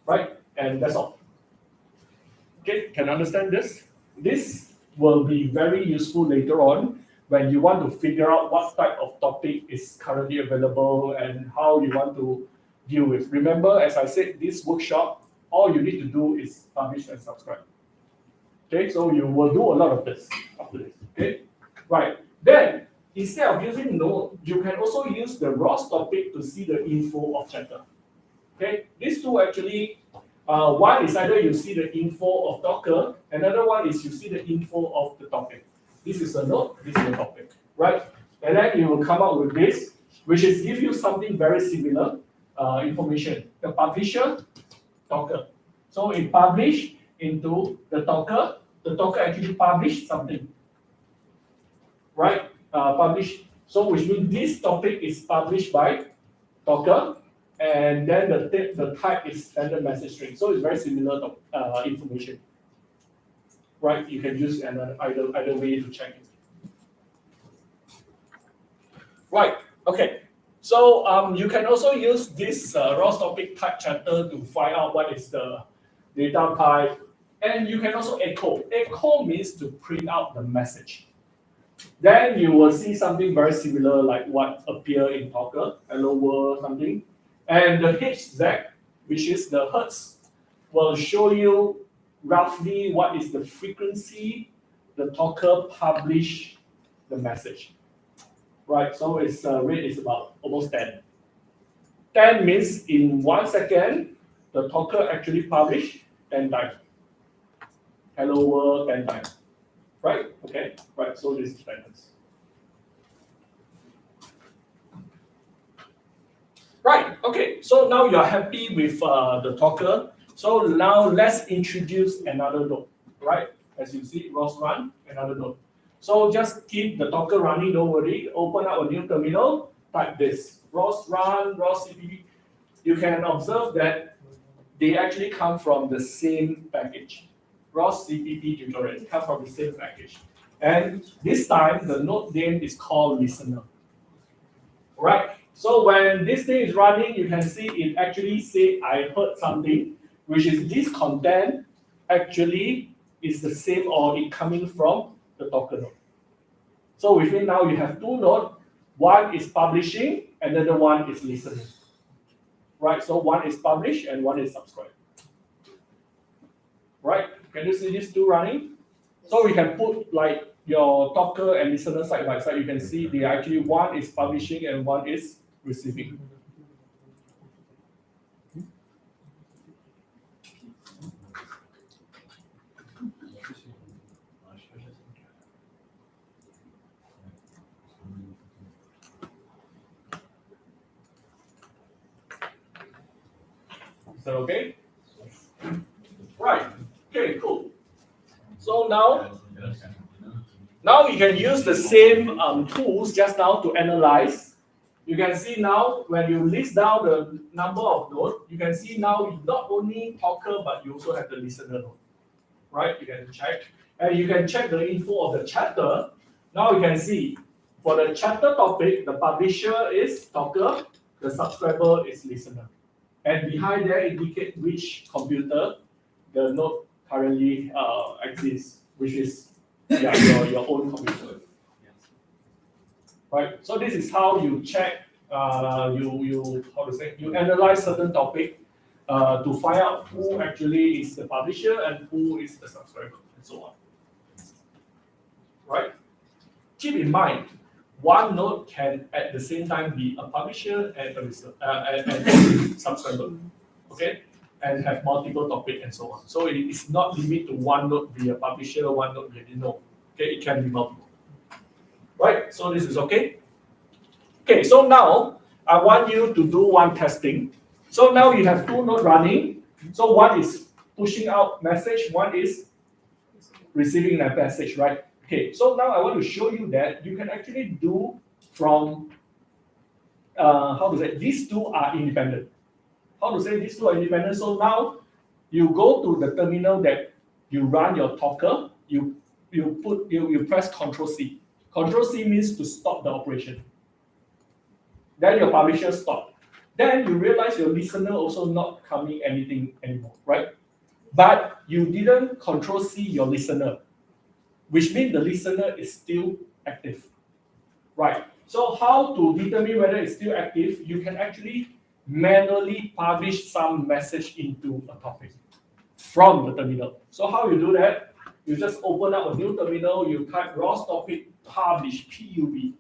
right? And that's all. Okay, can you understand this? This will be very useful later on when you want to figure out what type of topic is currently available and how you want to deal with. Remember, as I said, this workshop, all you need to do is publish and subscribe. Okay, so you will do a lot of this after this. Okay, right. Then instead of using node, you can also use the ROS topic to see the info of chapter. Okay, these two actually, one is either you see the info of Docker, another one is you see the info of the topic. This is a node, this is a topic, right? And then you will come up with this, which is give you something very similar information. The publisher, Docker. So it published into the Docker actually published something, right? Published. So which means this topic is published by Docker, and then the type is standard message string. So it's very similar information, right? You can use either way to check it. Right. Okay. So you can also use this ROS topic type chapter to find out what is the data type, and you can also echo. Echo means to print out the message. Then you will see something very similar like what appear in Docker, hello world something. And the HZ, which is the Hertz, will show you roughly what is the frequency the Docker publish the message. Right, so its rate is about almost 10. 10 means in 1 second, the Docker actually publish 10 times. Hello world 10 times. Right? Okay. Right. So this is patterns. Right. Okay. So now you are happy with the Docker. So now let's introduce another node. Right? As you see, ROS run another node. So just keep the Docker running. Don't worry. Open up a new terminal. Type this ROS run ROS cpp. You can observe that they actually come from the same package. ROS cpp tutorial come from the same package. And this time, the node name is called listener. Right? So when this thing is running, you can see it actually say, I heard something, which is this content actually is the same or it coming from the Docker node. So which means now you have two nodes. One is publishing, another one is listening. Right? So one is publish and one is subscribe. Right? Can you see these two running? So we can put like your Docker and listener side by side. You can see they actually one is publishing and one is receiving. Is that okay? Right. Okay, cool. So now you can use the same tools just now to analyze. You can see now when you list down the number of nodes, you can see now not only Docker, but you also have the listener node. Right? You can check. And you can check the info of the chapter. Now you can see for the chapter topic, the publisher is Docker, the subscriber is listener. And behind there indicate which computer the node currently exists, which is your own computer. Right. So this is how you check. You analyze certain topic to find out who actually is the publisher and who is the subscriber, and so on. Right. Keep in mind, one node can at the same time be a publisher and a subscriber. Okay. And have multiple topics and so on. So it is not limited to one node be a publisher, one node be a node. Okay, it can be multiple. Right? So this is okay. Okay, so now I want you to do one testing. So now you have two nodes running. So one is pushing out message, one is receiving a message, right? Okay, so now I want to show you that you can actually do from these two are independent. How to say these two are independent? So now you go to the terminal that you run your talker, you press Control C. Control C means to stop the operation. Then your publisher stop. Then you realize your listener also not coming anything anymore, right? But you didn't Control C your listener, which means the listener is still active, right? So how to determine whether it's still active? You can actually manually publish some message into a topic from the terminal. So how you do that? You just open up a new terminal, you type ROS topic publish PUB.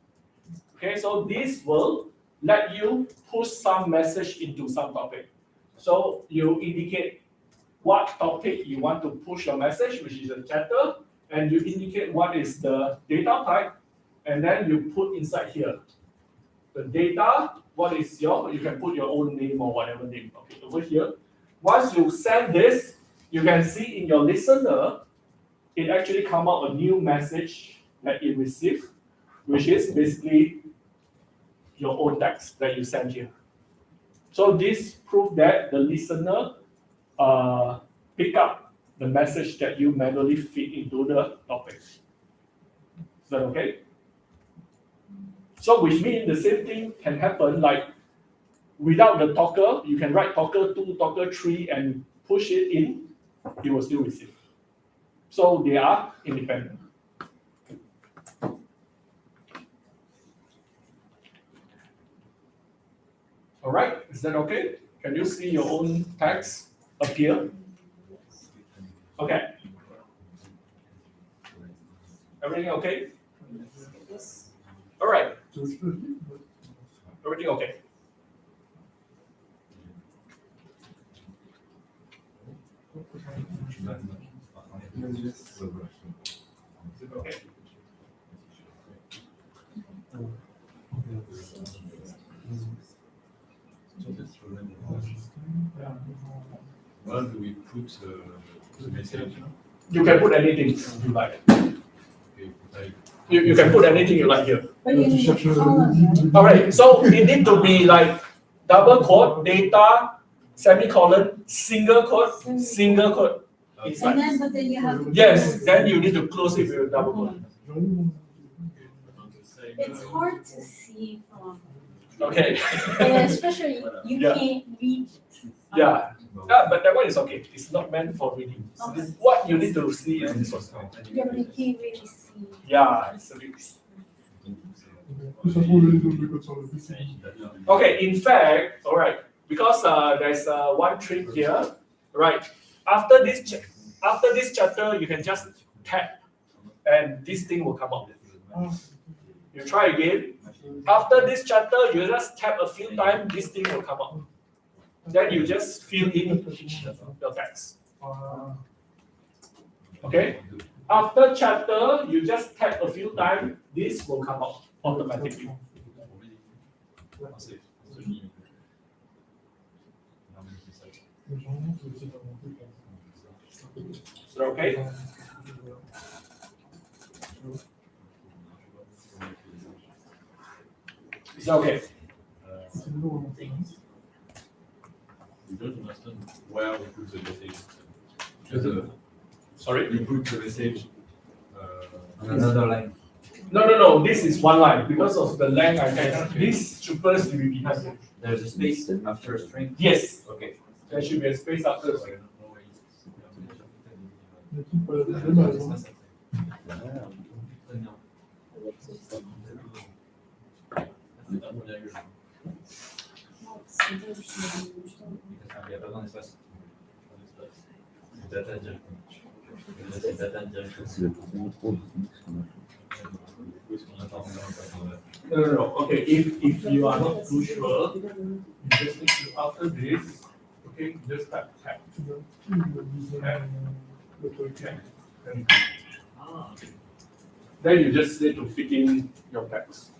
Okay, so this will let you push some message into some topic. So you indicate what topic you want to push your message, which is a chatter, and you indicate what is the data type, and then you put inside here the data. What is you can put your own name or whatever name. Okay, over here. Once you send this, you can see in your listener, it actually come out a new message that it received, which is basically your own text that you send here. So this proves that the listener pick up the message that you manually feed into the topic. Is that okay? So which means the same thing can happen, like without the talker, you can write talker 2, talker 3 and push it in, it will still receive. So they are independent. All right, is that okay? Can you see your own text appear? Okay. Everything okay? Yes. All right. Everything okay? Okay. Where do we put the message? You can put anything you like. Okay, like, You can put anything you like here. But you need to column. All right, so it need to be like double quote, data, semicolon, single quote, single quote. And but then you have to. Yes, then you need to close it with a double quote. It's hard to see from, Okay. and especially you Yeah. can't read. Yeah. But that one is okay. It's not meant for reading. What you need to see is this one. Yeah, but you can't really see. Yeah, it's a bit. Okay, in fact, all right, because there's one trick here, right? After this chapter, you can just tap, and this thing will come up. You try again. After this chapter, you just tap a few times, this thing will come up. Then you just fill in the text. Okay? After chapter, you just tap a few times, this will come up automatically. Is that okay? Is that okay? we don't understand where we put the message. Sorry? You put the message. Another line. No. This is one line. Because of the length, I can. This supposed to be behind. There's a space after a string. Yes. Okay. There should be a space after the string. Il n'y a pas besoin d'espace. C'est data directement. C'est data directement. No. Okay, if you are not too sure, you just need to, after this, okay, just tap. Then you just need to fit in your text.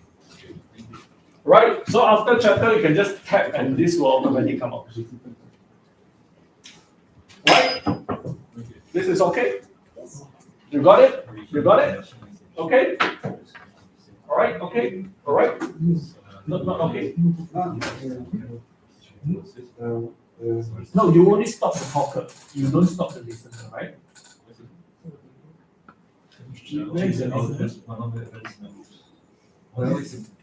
Right, so after chapter, you can just tap and this will automatically come out. Right? This is okay? You got it? You got it? Okay? All right, okay? All right? Not okay? No, you only stop the talker. You don't stop the listener, right? Where is the listener?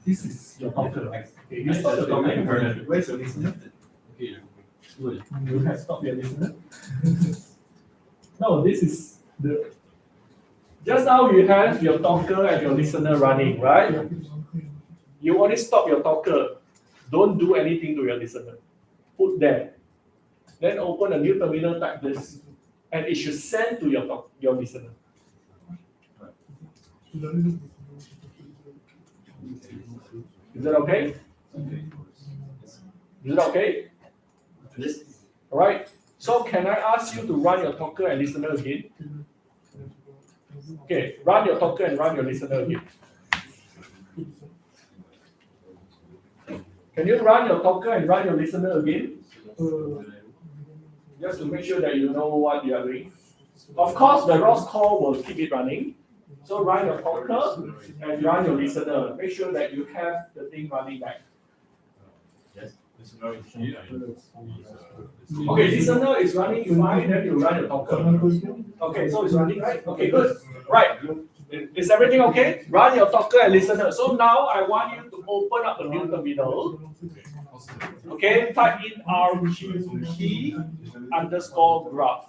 This is your talker. Okay, you stop the talker. Where's the listener? You have stopped your listener. No, this is the. Just now you have your talker and your listener running, right? You only stop your talker. Don't do anything to your listener. Put there. Then open a new terminal, type this, and it should send to your listener. Is that okay? Is it okay? All right. So can I ask you to run your talker and listener again? Okay, run your talker and run your listener again. Can you run your talker and run your listener again? Just to make sure that you know what you are doing. Of course, the ROS call will keep it running. So run your talker and run your listener. Make sure that you have the thing running back. Okay, listener is running fine, then you run your talker. Okay, so it's running, right? Okay, good. Right. Is everything okay? Run your talker and listener. So now I want you to open up a new terminal. Okay, type in RQ_graph.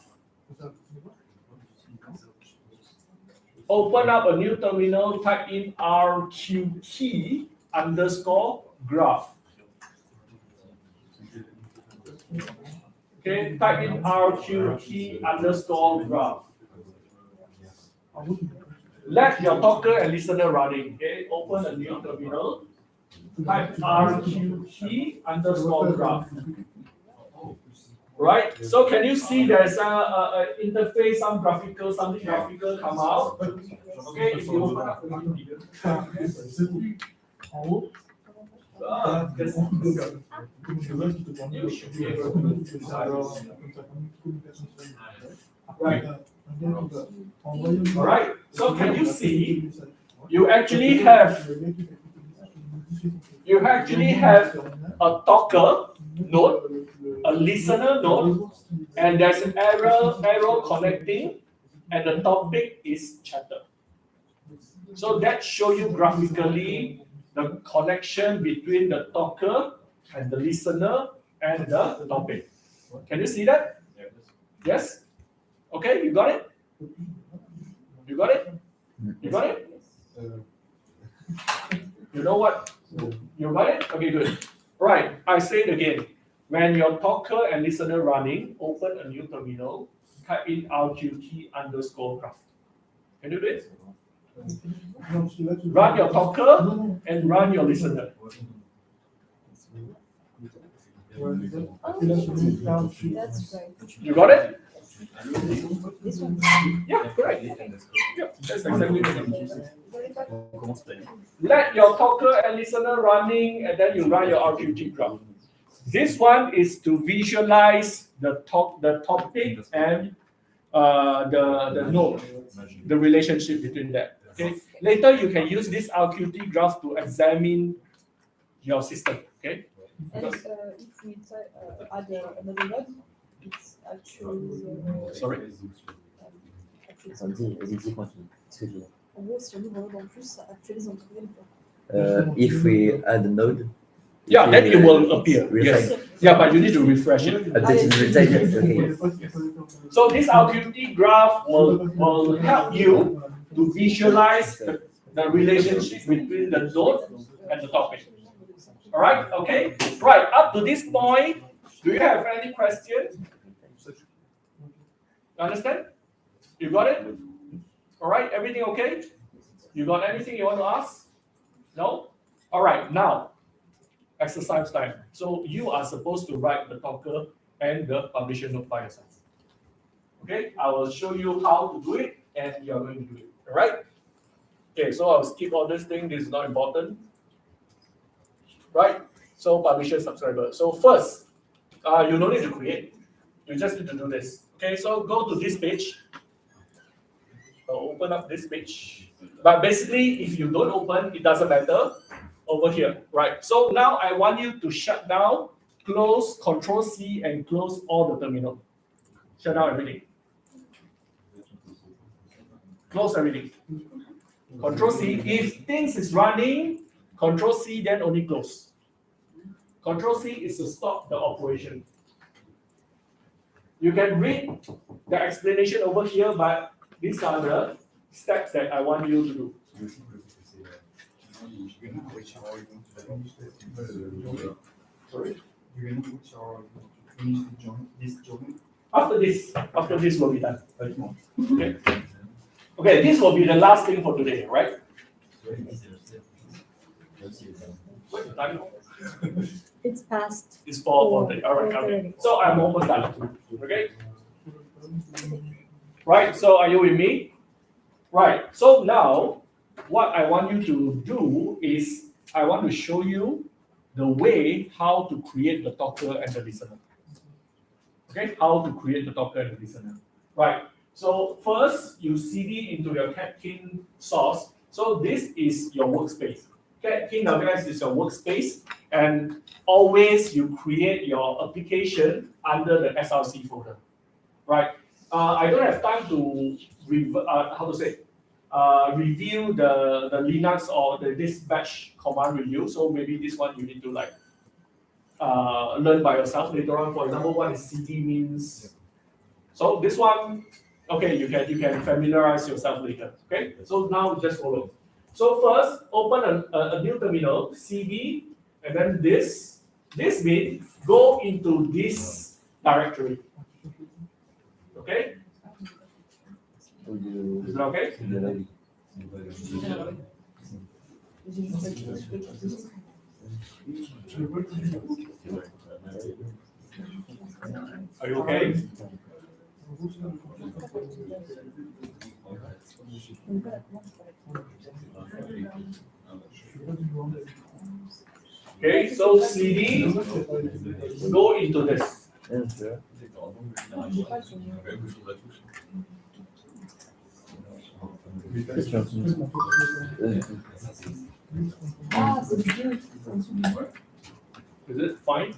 Open up a new terminal, type in RQ_graph. Okay, type in RQ_graph. Let your talker and listener running. Okay, open a new terminal. Type RQ_graph. Right. So can you see there's a interface, something graphical come out. Okay, if you open up the new video. You should be able to right. All right. So can you see? You actually have a talker node, a listener node, and there's an arrow connecting, and the topic is chatter. So that shows you graphically the connection between the talker and the listener and the topic. Can you see that? Yes? Okay, you got it? You got it? You got it? You know what? You got it? Okay, good. Right, I say it again. When your talker and listener running, open a new terminal, type in RQT_graph. Can you do it? Run your talker and run your listener. That's great. You got it? This one. Yeah, correct. Yeah, that's exactly what it is. Let your talker and listener running, and then you run your RQT graph. This one is to visualize the topic and the node, the relationship between that. Okay. Later you can use this RQT graph to examine your system. Okay. And if we add another node, it's actually. Sorry. Vas-y, continue. Ce que je dis. En gros, si on ouvre un node en plus, ça actualise en temps réel. If we add a node. Yeah, then it will appear. Yes. Yeah, but you need to refresh it. Update in real time. Okay. So this RQT graph will help you to visualize the relationship between the node and the topic. All right. Okay. Right. Up to this point, do you have any questions? Understand? You got it? All right. Everything okay? You got anything you want to ask? No? All right. Now, exercise time. So you are supposed to write the talker and the publisher note by yourself. Okay. I will show you how to do it, and you are going to do it. All right. Okay. So I'll skip all this thing. This is not important. Right. So publisher subscriber. So first, you don't need to create. You just need to do this. Okay, so go to this page. Open up this page. But basically, if you don't open, it doesn't matter. Over here, right? So now I want you to shut down, close, Control-C, and close all the terminal. Shut down everything. Close everything. Control C. If things is running, Control C, then only close. Control C is to stop the operation. You can read the explanation over here, but these are the steps that I want you to do. Sorry? After this will be done. Okay. Okay, this will be the last thing for today, right? What's the time? It's past. It's 4:40. All right, okay. So I'm almost done. Okay. Right. So are you with me? Right. So now, what I want you to do is I want to show you the way how to create the talker and the listener. Okay. How to create the talker and the listener. Right. So first, you CD into your Catkin source. So this is your workspace. Catkin WS is your workspace, and always you create your application under the SRC folder, right? I don't have time to review the Linux or the dispatch command review. So maybe this one you need to like learn by yourself later on. For example, what is CD means. So this one, okay, you can familiarize yourself later. Okay, so now just follow. So first, open a new terminal, CD, and then this means go into this directory. Okay? Is that okay? Are you okay? Okay, so CD, go into this. Is it fine?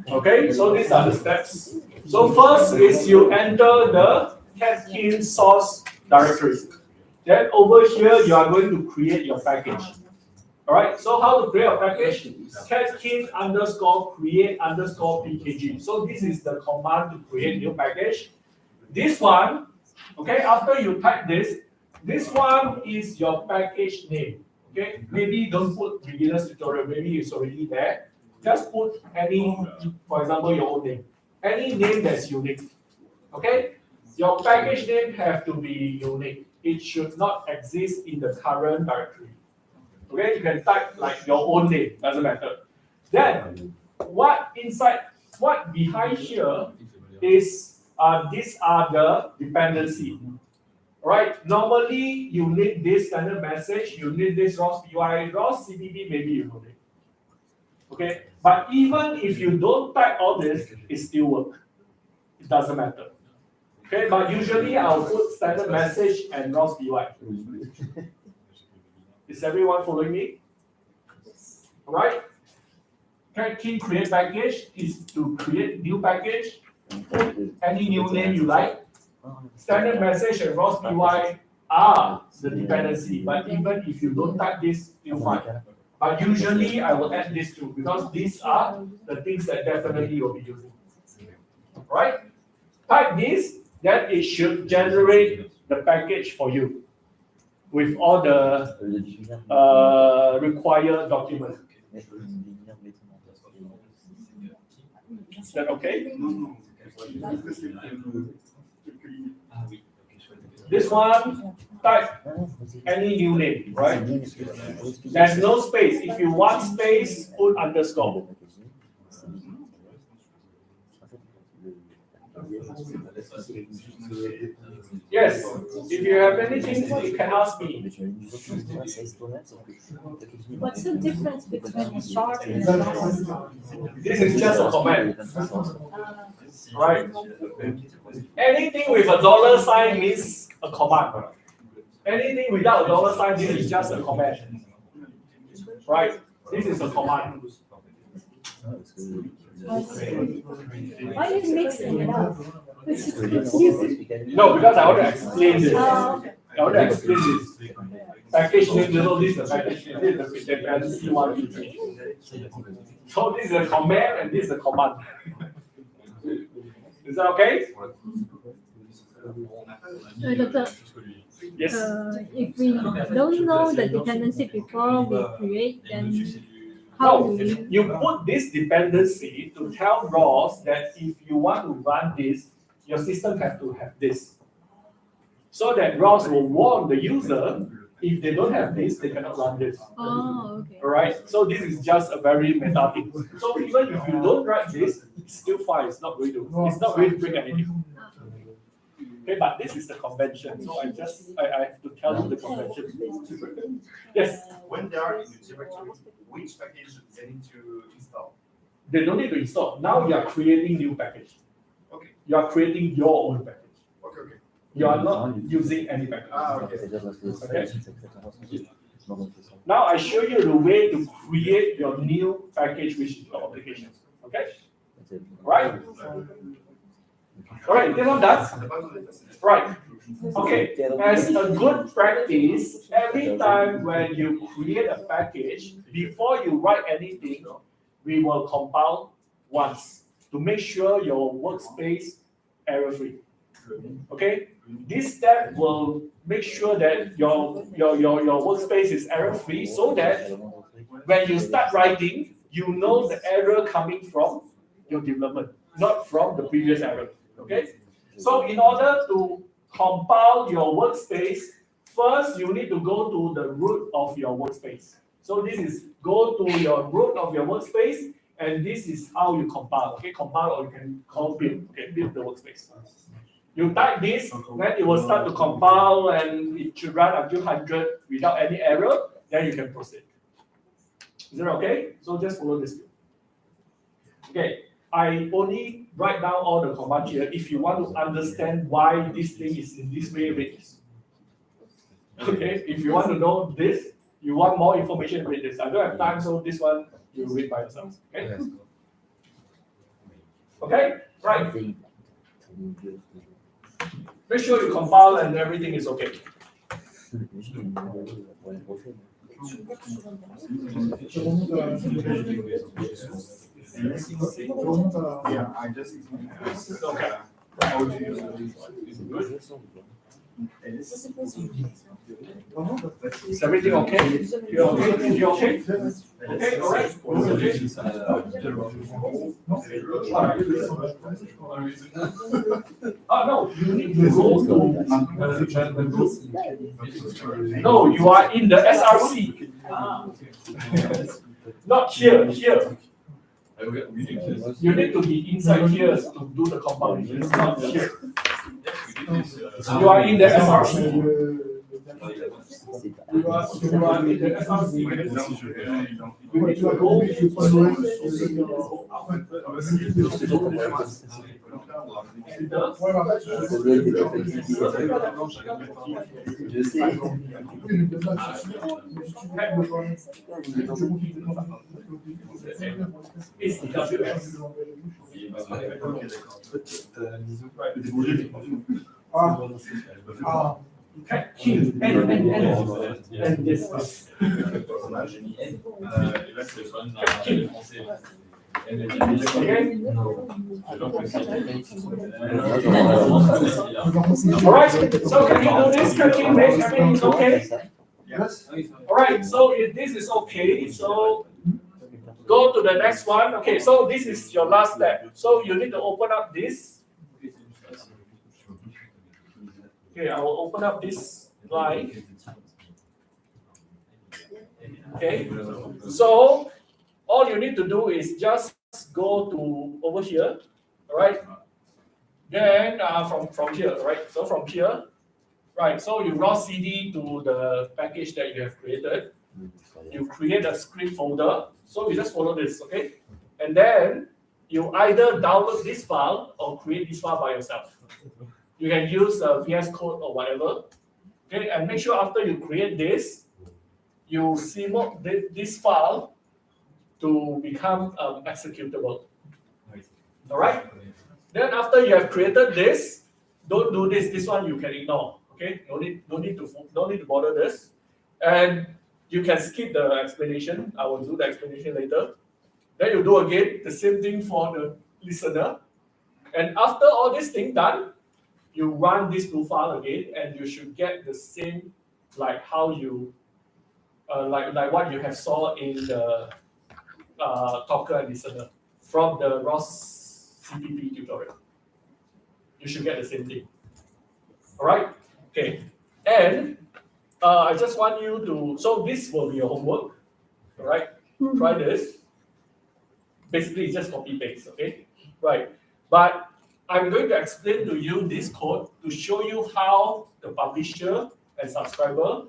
Okay, so these are the steps. So first is you enter the Catkin source directory. Then over here, you are going to create your package. All right, so how to create a package? Catkin _create _pkg. So this is the command to create new package. This one, okay, after you type this one is your package name. Okay, maybe don't put beginner's tutorial, maybe it's already there. Just put any, for example, your own name. Any name that's unique. Okay? Your package name have to be unique. It should not exist in the current directory. Okay? You can type like your own name, doesn't matter. Then, what behind here is these are the dependency. Right? Normally, you need this standard message, you need this ROS PY, ROS CPP, maybe you know it. Okay, but even if you don't type all this, it still works. It doesn't matter. Okay, but usually I'll put standard message and ROS PY. Is everyone following me? All right. Catkin create package is to create new package. Put any new name you like. Standard message and ROS PY are the dependency, but even if you don't type this, you'll fine. But usually I will add this too, because these are the things that definitely you'll be using. Right? Type this, then it should generate the package for you with all the required documents. Is that okay? This one, type any new name, right? There's no space. If you want space, put underscore. Yes, if you have anything, you can ask me. What's the difference between a short and a long? This is just a command. Right? Anything with a dollar sign means a command. Anything without a dollar sign, this is just a command. Right? This is a command. Why are you mixing it up? This is confusing. No, because I want to explain this. Oh, okay. I want to explain this. Package name, this is the package name, this is the dependency 1, 2, 3. So this is a command and this is a command. Is that okay? Doctor, Yes. if we don't know the dependency before we create, then how No, do we? you put this dependency to tell ROS that if you want to run this, your system has to have this. So that ROS will warn the user, if they don't have this, they cannot run this. Oh, okay. Alright, so this is just a very meta thing. So even if you don't write this, it's still fine, it's not going to break anything. Okay, but this is the convention, so I have to tell you the convention. Yes, When they are in the directory, which package they need to install? they don't need to install. Now you are creating new package. Okay. You are creating your own package. Okay, okay. You are not using any package. Okay. Now I show you the way to create your new package, which is your application. Okay? Right? Alright, this one done? Right. Okay, as a good practice, every time when you create a package, before you write anything, we will compile once to make sure your workspace error-free. Okay? This step will make sure that your workspace is error-free so that when you start writing, you know the error coming from your development, not from the previous error. Okay? So in order to compile your workspace, first you need to go to the root of your workspace. So this is go to your root of your workspace, and this is how you compile. Okay, compile, or you can call build. Okay, build the workspace. You type this, then it will start to compile, and it should run until 100 without any error. Then you can proceed. Is that okay? So just follow this. Okay. I only write down all the commands here. If you want to understand why this thing is in this way, read this. Okay, if you want to know this, you want more information, read this. I don't have time, so this one you read by yourself. Okay? Okay, right. Make sure you compile and everything is okay. Yeah, I just. Okay. Is everything okay? You're okay? You okay? Okay, all right. Oh, no, you need to go to. No, you are in the SRC. Not here, here. You need to be inside here to do the compilation, not here. You are in the SRC. You are in the SRC. You need to go. Je sais. It's the WS. Q and this. Alright, so can you do this? Can you make everything okay? Yes. Alright, so if this is okay, so go to the next one. Okay, so this is your last step. So you need to open up this. Okay, I will open up this line. Okay, so all you need to do is just go to over here, all right? Then from here, right? So from here, right? So you raw CD to the package that you have created. You create a script folder. So you just follow this, okay? And then you either download this file or create this file by yourself. You can use VS Code or whatever. Okay, and make sure after you create this, you cmod this file to become executable. All right. Then after you have created this, don't do this. This one you can ignore. Okay, don't need to bother this, and you can skip the explanation. I will do the explanation later. Then you do again the same thing for the listener, and after all this thing done, you run this profile again, and you should get the same like how you like what you have saw in the talker and listener from the ROS CPP tutorial. You should get the same thing. All right. Okay. And I just want you to. So this will be your homework. All right. Try this. Basically, it's just copy paste. Okay. Right. But I'm going to explain to you this code to show you how the publisher and subscriber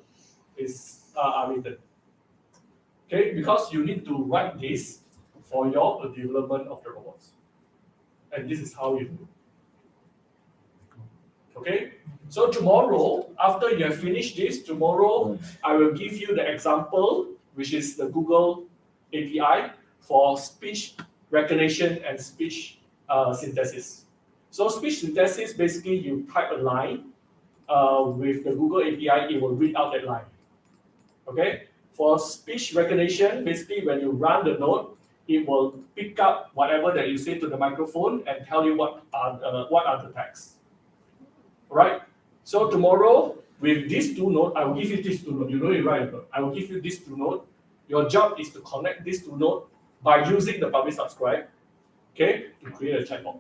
are written. Okay, because you need to write this for your development of the robots. And this is how you do it. Okay, so tomorrow, after you have finished this, tomorrow I will give you the example, which is the Google API for speech recognition and speech synthesis. So speech synthesis, basically you type a line with the Google API, it will read out that line. Okay. For speech recognition, basically when you run the node, it will pick up whatever that you say to the microphone and tell you what are the tags. Right? So tomorrow, with these two nodes, I will give you these two nodes. You know it right? I will give you these two nodes. Your job is to connect these two nodes by using the publish subscribe, okay, to create a chatbot.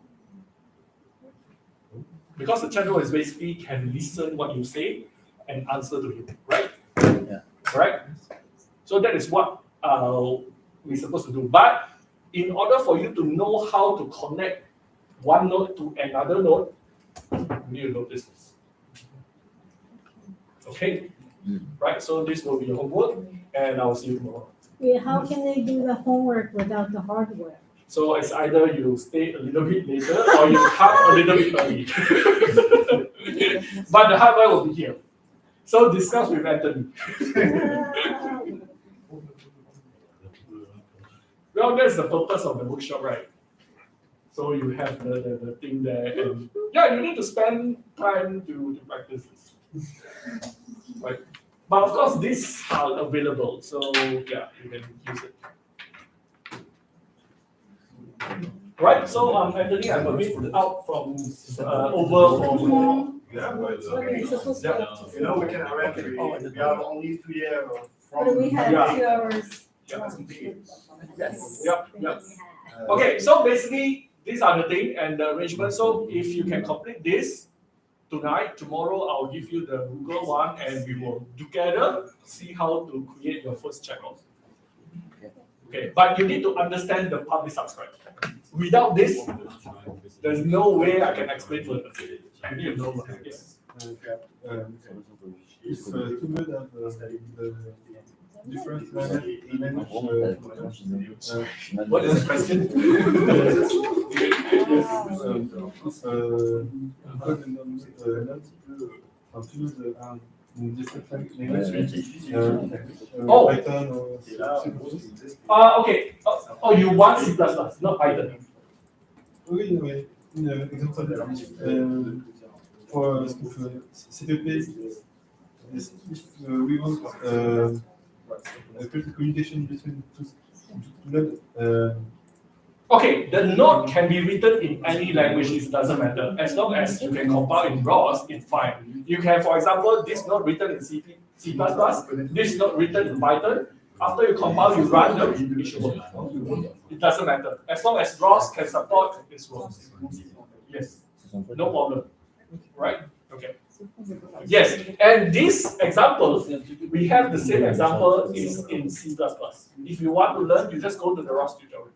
Because the chatbot is basically can listen what you say and answer to you, right? Yeah. Right? So that is what we're supposed to do. But in order for you to know how to connect one node to another node, you need to know this. Okay? Right, so this will be your homework, and I'll see you tomorrow. Wait, how can they do the homework without the hardware? So it's either you stay a little bit later or you come a little bit early. But the hardware will be here. So discuss with Anthony. Well, that's the purpose of the workshop, right? So you have the thing there, and yeah, you need to spend time to practice this. Right? But of course, these are available, so yeah, you can use it. Right, so Anthony, I'm a bit out from over from. Yeah, but you know, we can arrange. We have only 2 years What do we have, Yeah. 2 hours? Yes. Yep. Okay, so basically these are the thing and the arrangement. So if you can complete this tonight, tomorrow I'll give you the Google one, and we will together see how to create your first channel. Okay, but you need to understand the public subscribe. Without this, there's no way I can explain further. You need to know. Yes. If two nodes have the different language, What is the question? Python Okay. Oh, you want C++, not Python. Oui, mais une exemple pour CPP, if we want a communication between two nodes. Okay, the node can be written in any language, it doesn't matter. As long as you can compile in ROS, it's fine. You can, for example, this node written in C++, this node written in Python. After you compile, you run them, it should work. It doesn't matter. As long as ROS can support, it works. Yes, no problem. Right? Okay. Yes, and this example, we have the same example is in C++. If you want to learn, you just go to the ROS tutorial.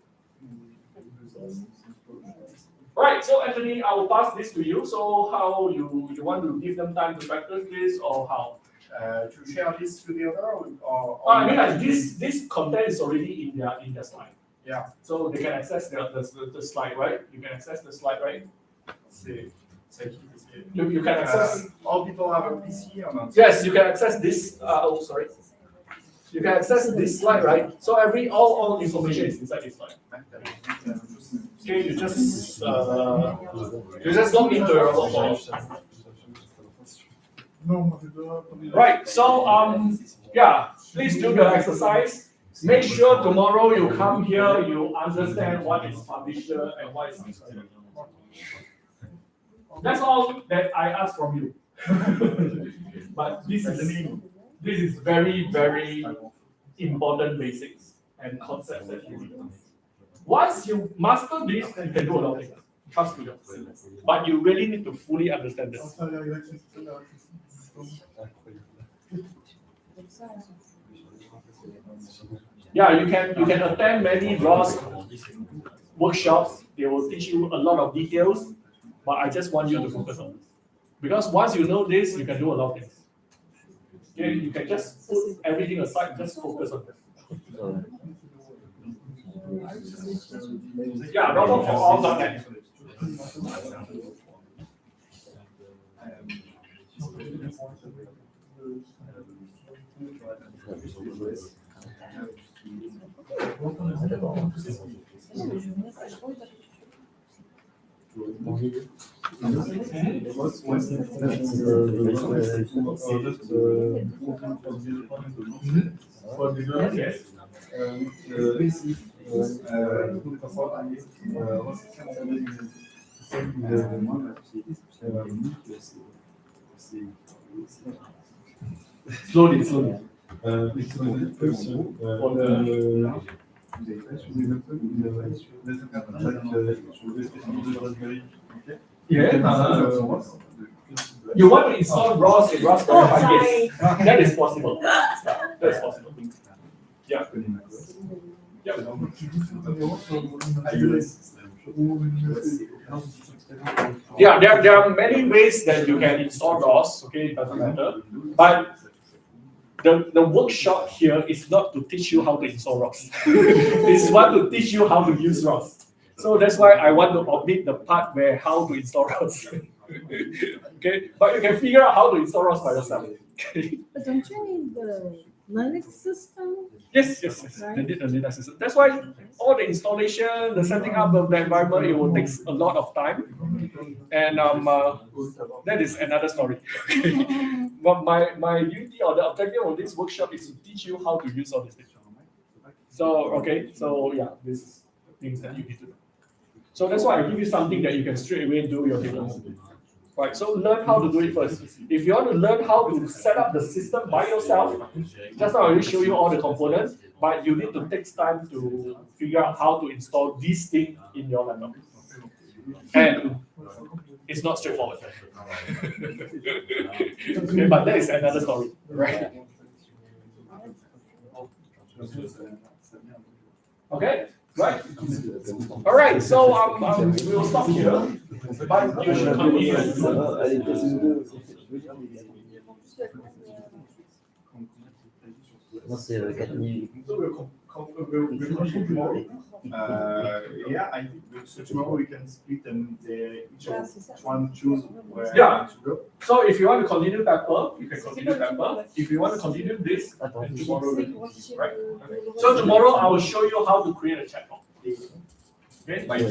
Right, so Anthony, I will pass this to you. So how you want to give them time to practice this, or how? To share this to the other, or I mean, like this content is already in their slide. Yeah. So they can access the slide, right? You can access the slide, right? You can access. All people have a PC or not? Yes, you can access this. Sorry. You can access this slide, right? So all information is inside this slide. Okay, you just log into your robot. Right. So yeah, please do the exercise. Make sure tomorrow you come here, you understand what is publisher and what is subscriber. That's all that I ask from you. But this is very, very important basics and concepts that you need. Once you master this, you can do a lot of things. Trust me. But you really need to fully understand this. Yeah, you can attend many ROS workshops. They will teach you a lot of details, but I just want you to focus on this. Because once you know this, you can do a lot of things. Okay, you can just put everything aside, just focus on this. Yeah, robot for all.net. Slowly. Yeah. You want to install ROS in Raspberry Pi? Yes, that is possible. That is possible. Yeah. Yeah, there are many ways that you can install ROS. Okay, it doesn't matter. But the workshop here is not to teach you how to install ROS. It's one to teach you how to use ROS. So that's why I want to omit the part where how to install ROS. Okay, but you can figure out how to install ROS by yourself. But don't you need the Linux system? Yes. Right. They did the Linux system. That's why all the installation, the setting up of the environment, it will take a lot of time. And that is another story. But my duty or the objective of this workshop is to teach you how to use all these things. So yeah, this is things that you need to do. So that's why I give you something that you can straight away do your demos. Right, so learn how to do it first. If you want to learn how to set up the system by yourself, just now I will show you all the components, but you need to take time to figure out how to install this thing in your laptop. And it's not straightforward. Okay, but that is another story, right? Okay, right. All right, so we will stop here. But you should continue. Non, c'est 4000. Yeah, I think so tomorrow we can split and each one choose where Yeah. to go. So if you want to continue Pepper, you can continue Pepper. If you want to continue this, then tomorrow, right? So tomorrow I will show you how to create a chatbot. Okay? By the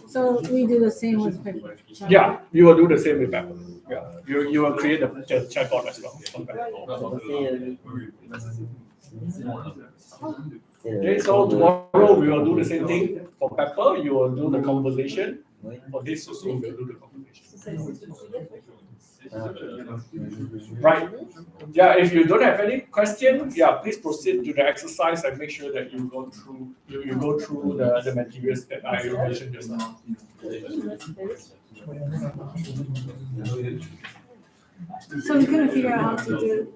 So we do the same with paper. Yeah, you will do the same with Pepper. Yeah, you will create the chatbot as well. Okay, so tomorrow we will do the same thing for Pepper. You will do the conversation. For this also, we will do the conversation. Right. Yeah, if you don't have any questions, yeah, please proceed to the exercise and make sure that you go through the materials that I mentioned just now. So we're gonna figure out how to do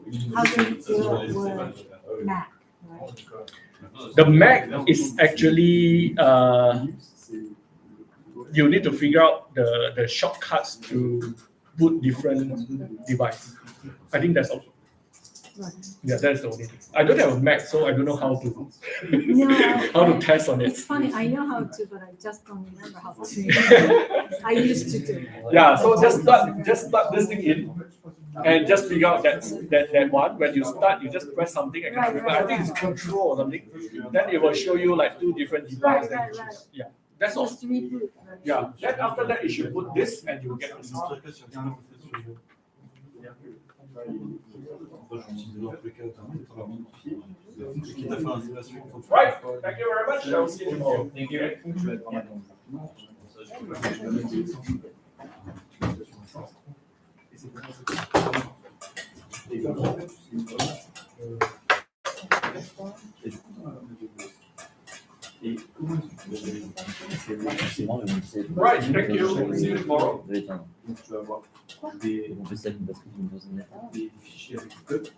it with Mac, right? The Mac is actually you need to figure out the shortcuts to boot different device. I think that's all. Right. Yeah, that's the only thing. I don't have a Mac, so I don't know how to No, how to test on it. it's funny. I know how to, but I just don't remember how to. I used to do. Yeah, so just plug this thing in. And just figure out that one. When you start, you just press something. I can't remember. I think it's control or something. Then it will show you like two different devices. Right, right. Yeah, that's all. Just reboot. Yeah. Then after that, you should put this, and you will get the system. Right. Thank you very much. I'll see you tomorrow. Thank you. Right. Thank you. See you tomorrow. On fait ça une batterie d'une douzaine de mètres.